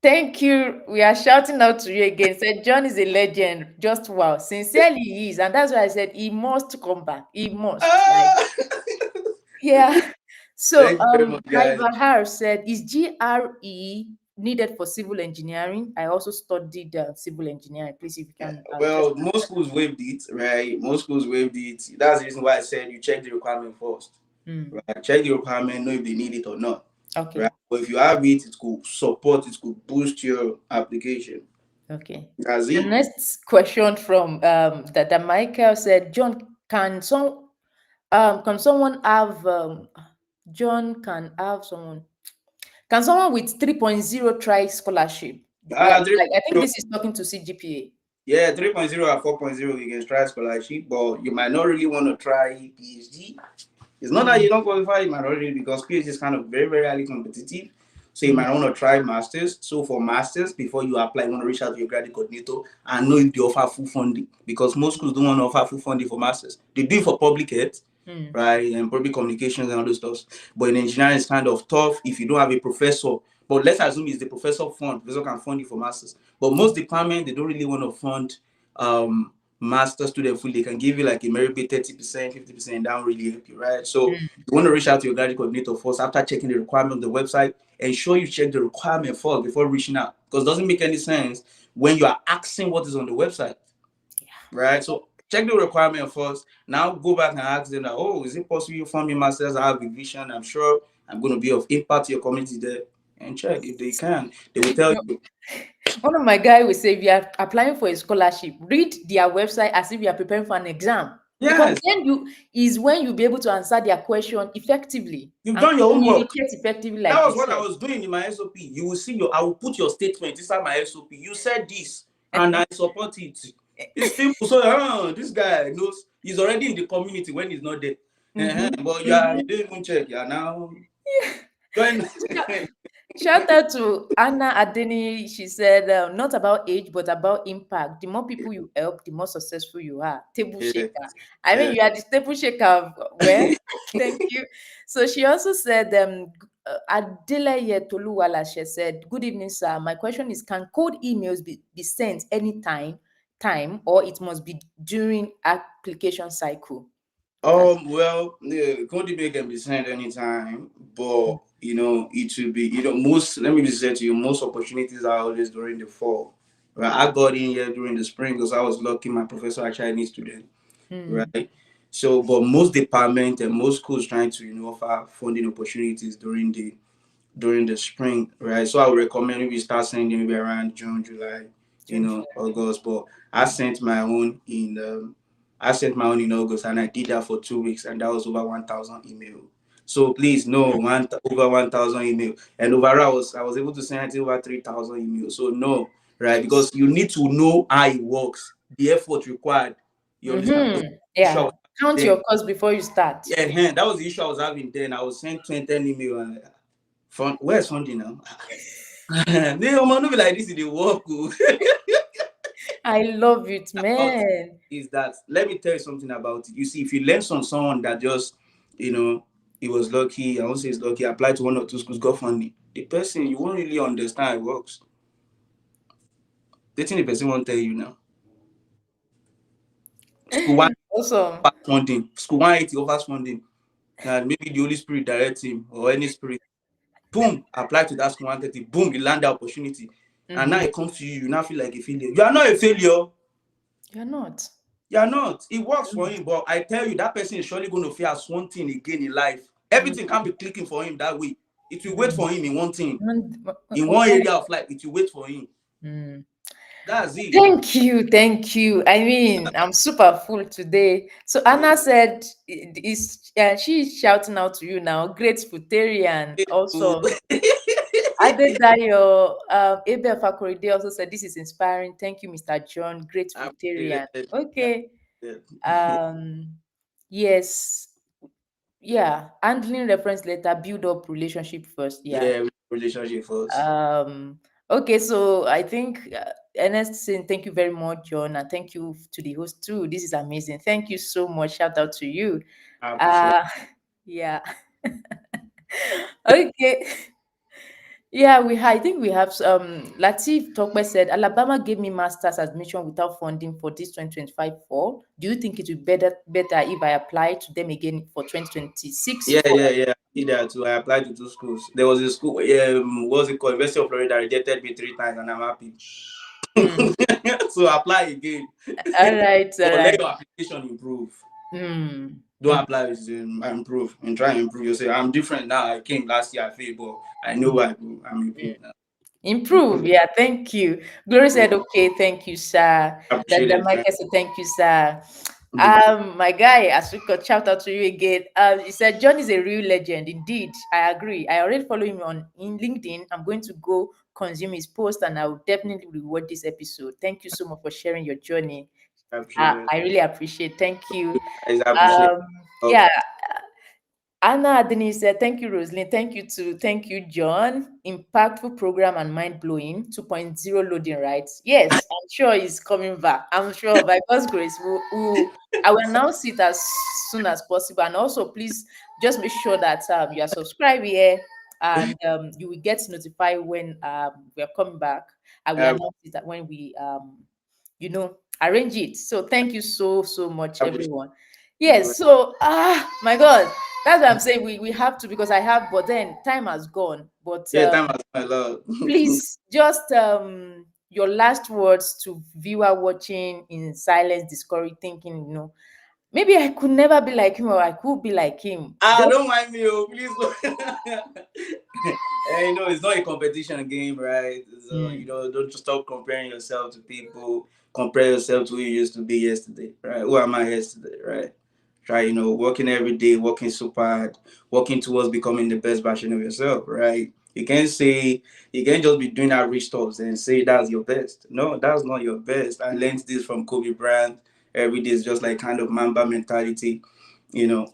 Thank you. We are shouting out to you again. Said John is a legend. Just wow. Sincerely, he is. And that's why I said he must come back. He must. Like, Ah! yeah. So Thank you very much, Kai guys. Bahar said, is GRE needed for civil engineering? I also studied civil engineering. Please, if you Yeah. can just Well, most schools waived it, right? Most schools waived it. That's the reason why I said you check the requirement first. Right? Check the requirement, know if they need it or not. okay. Right? But if you have it, it could support, it could boost your application. Okay. That's The it. next question from that Michael said, John, can someone have John can someone with 3.0 try scholarship? Ah, Like I think 3.0. this is talking to CGPA. Yeah, 3.0 and 4.0, you can try scholarship, but you might not really want to try PhD. It's not that Mm, you don't qualify, you might not really, because PhD is kind of very, very highly competitive. So you mm, might want to try masters. So for masters, before you apply, you want to reach out to your graduate coordinator and know if they offer full funding. Because most schools don't want to offer full funding for masters. They do it for public health, mm, right? And public communications and all those stuff. But in engineering, it's kind of tough if you don't have a professor. But let's assume it's the professor fund. Professor can fund you for masters. But most departments, they don't really want to fund um master student fully. They can give you like a merit pay 30%, 50%. That will really help you, right? So mm, you want to reach out to your graduate coordinator first after checking the requirement on the website. Ensure you check the requirement first before reaching out. Because it doesn't make any sense when you are asking what is on the website, right? So check the requirement first. Now go back and ask them that, oh, is it possible you fund me masters? I have a vision. I'm sure I'm going to be of impact to your community there. And check if they can. They will tell yeah. you. One of my guys will say, if you are applying for a scholarship, read their website as if you are preparing for an exam. Because Yes, then you is when you'll be able to answer their question effectively you've and done your homework. communicate effectively, That like was you what I said. was doing in my SOP. You will see I will put your statement inside my SOP. You said this, and I support it. It's simple. So, this guy knows he's already in the community when he's not there. Mm-hmm, But you mm-hmm. didn't even check. Yeah, now join. Shout out to Anna Adeni. She said, not about age, but about impact. The more people you help, the more successful you are. Table Yeah, shaker. I mean, yeah. you are the table shaker. Well, thank you. So she also said, Adeleye Toluwala, she said, good evening, sir. My question is, can cold emails be sent anytime, or it must be during application cycle? Can, Well, yeah, code email can be sent anytime, but it will be, most. Let me just say to you, most opportunities are always during the fall. Right, I got in here during the spring because I was lucky. My professor actually needs student, mm, right? So, but most department and most schools trying to offer funding opportunities during the spring, right? So I would recommend maybe start sending maybe around June, July, June, August. But I sent my own in August, and I did that for 2 weeks, and that was over 1,000 email. So please no over 1,000 email, and overall I was able to send it over 3,000 emails. So no, right? Because you need to know how it works, the effort required. You understand? Because mm-hmm. the issue I Yeah. was Count having your cost before you start. then, that was the issue I was having then. I was sent 20 email and where's funding now? They don't be like this in the work. Oh. I love it, About man. is that let me tell you something about it. You see, if you learn from someone that just, you know, he was lucky, I won't say he's lucky, applied to one or two schools, got funding. The person you won't really understand how it works. The thing the person won't tell you now. School one Awesome. offers funding, school 180 offers funding, and maybe the Holy Spirit directs him or any spirit. Boom, apply to that school 130, boom, you land the opportunity. And now Mm-hmm. it comes to you, you now feel like a failure. You are not a failure. You're not. You are not. It works You're for not. him, but I tell you, that person is surely going to fear one thing again in life. Everything can't be clicking for him that way. It will wait Mm. for him in one thing, in one Okay. area of life. It will wait for him. Mm. That's it. Thank you, thank you. I mean, I'm super full today. So Yeah. Anna said, "Is she's shouting out to you now? Grateful Terian." Oh, Also, Adedayo, Abel Fakoride also said, "This is inspiring. Thank you, Mr. John. Grateful Terian." appreciated. Okay. Yeah. Um, yes, yeah. Handling reference letter, build up relationship first. Yeah. Yeah, relationship first. Um, okay, so I think Ernest saying thank you very much, John, and thank you to the host too. This is amazing. Thank you so much. Shout out to you. I appreciate. Uh yeah. Okay. Yeah, I think we have Latif Tokwe said Alabama gave me master's admission without funding for this 2025 fall. Do you think it would better if I apply to them again for 2026 Yeah, fall? yeah, yeah. I did that too. I applied to two schools. There was a school, what's it called? University of Florida rejected me 3 times, and I'm happy. Mm. So apply again. All right, all But let right. your application improve. Mm. Don't apply with improve and try and improve yourself. I'm different now. I came last year, I failed, but I know Mm. what I'm Mm. improved now. Improve. Yeah, thank you. Glory Yeah, said, okay, thank you, sir. I That appreciate the it. Thank Michael said, thank you, sir. you. My guy, Asuka, shout out to you again. He said, John is a real legend. Indeed, I agree. I already follow him on in LinkedIn. I'm going to go consume his post and I will definitely reward this episode. Thank you so much for sharing your journey. I appreciate it. I really appreciate. Thank you. Guys, I appreciate Um, it. yeah, Anna Adeni said, thank you, Rosalind. Thank you, John. Impactful program and mind blowing 2.0 loading, right? Yes, I'm sure he's coming back. I'm sure by God's grace, I will announce it as soon as possible. And also, please just make sure that you are subscribed here and you will get notified when we are coming back. I will I announce it that when we, arrange it. So thank you so much, appreciate everyone. it. Yes, so my God, that's what I'm saying. We have to because I have, but then time has gone. But Yeah, time has gone a lot. please just your last words to viewer watching in silence, discouraged, thinking, maybe I could never be like him or I could be like him. Just Don't mind me, oh, please. It's not a competition game, right? So, mm, don't just stop comparing yourself to people. Compare yourself to who you used to be yesterday, right? Who am I yesterday, right? Try, working every day, working super hard, working towards becoming the best version of yourself, right? You can't just be doing average stuff and say that's your best. No, that's not your best. I learned this from Kobe Bryant. Every day is just like kind of Mamba mentality,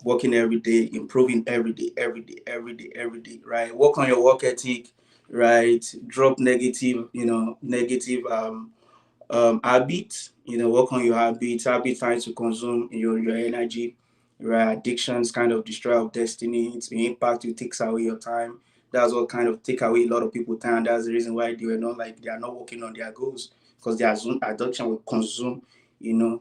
working every day, improving every day, every day, every day, every day, right? Work on your work ethic, right? Drop negative habits, work on your habit trying to consume your energy, right? Addictions kind of destroy our destiny. It's the impact it takes away your time. That's what kind of take away a lot of people time. That's the reason why they are not working on their goals because their addiction will consume, you know,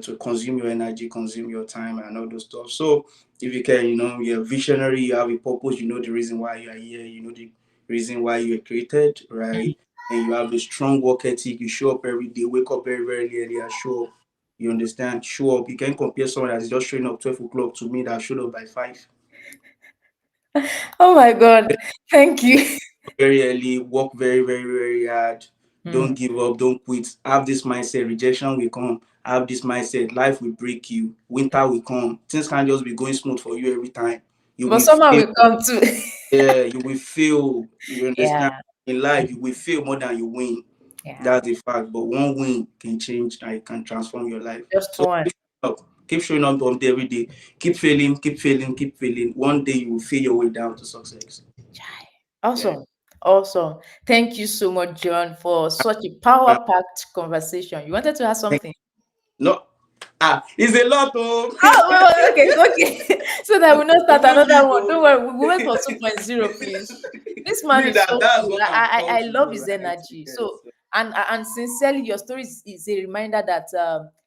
to consume your energy, consume your time and all those stuff. So if you can, you're visionary, you have a purpose, you know the reason why you are here, you know the reason why you were created, right? And you have a strong work ethic, you show up every day, wake up very, very early and show up. You understand? Show up. You can compare someone that's just showing up 12 o'clock to me that showed up by 5. oh my God, thank you. Very early, work very, very, very hard. Mm. Don't give up, don't quit. Have this mindset, rejection will come. Have this mindset, life will break you. Winter will come. Things can't just be going smooth for you every time. You But will someone fail. will come too. Yeah, you will fail. You understand? Yeah, In life, you will fail more than you win. yeah, That's the fact. But one win can change and it can transform your life. just So one. keep showing up. Keep showing up every day. Keep failing, keep failing, keep failing. One day you will fail your way down to success. Chai. Yeah. Awesome. Awesome. Thank you so much, John, for such a Uh, power packed conversation. You wanted to ask something? No. It's a lot, oh. Oh, okay, okay. So that we not start Don't another leave, one. oh. Don't worry, we wait for 2.0, please. This man Me, is so that's cool. what I'm I called to love do, his right? energy. So Yes. and sincerely, your story is a reminder that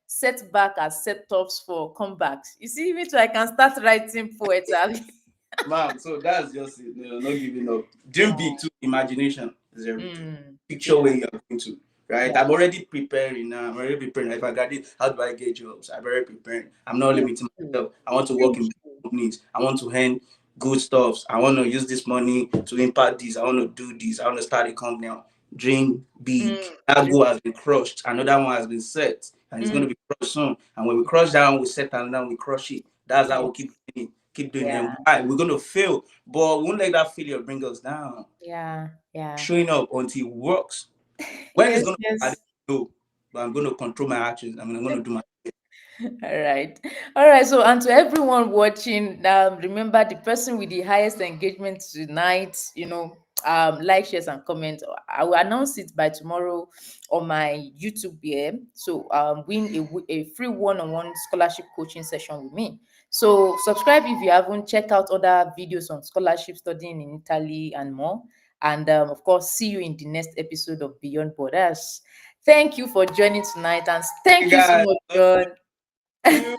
setback are setups for comebacks. You see, me too, I can start writing poetry. Ma'am, so that's just it, not giving up. Dream Yeah. big too. Imagination is everything. Mm, Picture yeah, where you are going to, right? yeah. I'm already preparing now. I'm already preparing. If I got it, how do I get jobs? I'm already preparing. I'm not Thank limiting you. myself. I want to work Thank in you. companies. I want to earn good stuffs. I want to use this money to impact this. I want to do this. I want to start a company. Dream big. Mm, That dream. goal has been crushed. Another one has been set, and it's going Mm, to be crushed soon. And when we crush down, we set and then we crush it. That's how we yes. keep doing it. And Yeah. why? We're going to fail, but we won't let that failure bring us down. Yeah. Yeah. Showing up until it works. When it's Yes. going to, I Yes. don't know, but I'm going to control my actions. I'm going to do my. All right. All right. So, and to everyone watching, remember the person with the highest engagement tonight, like, shares, and comment. I will announce it by tomorrow on my YouTube here. So, win a free one-on-one scholarship coaching session with me. So, subscribe if you haven't. Check out other videos on scholarship, studying in Italy, and more. And of course, see you in the next episode of Beyond Borders. Thank you for joining tonight, and Hey thank you so guys, much, love John. you.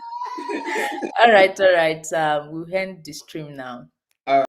All right, all right. We'll end the stream now.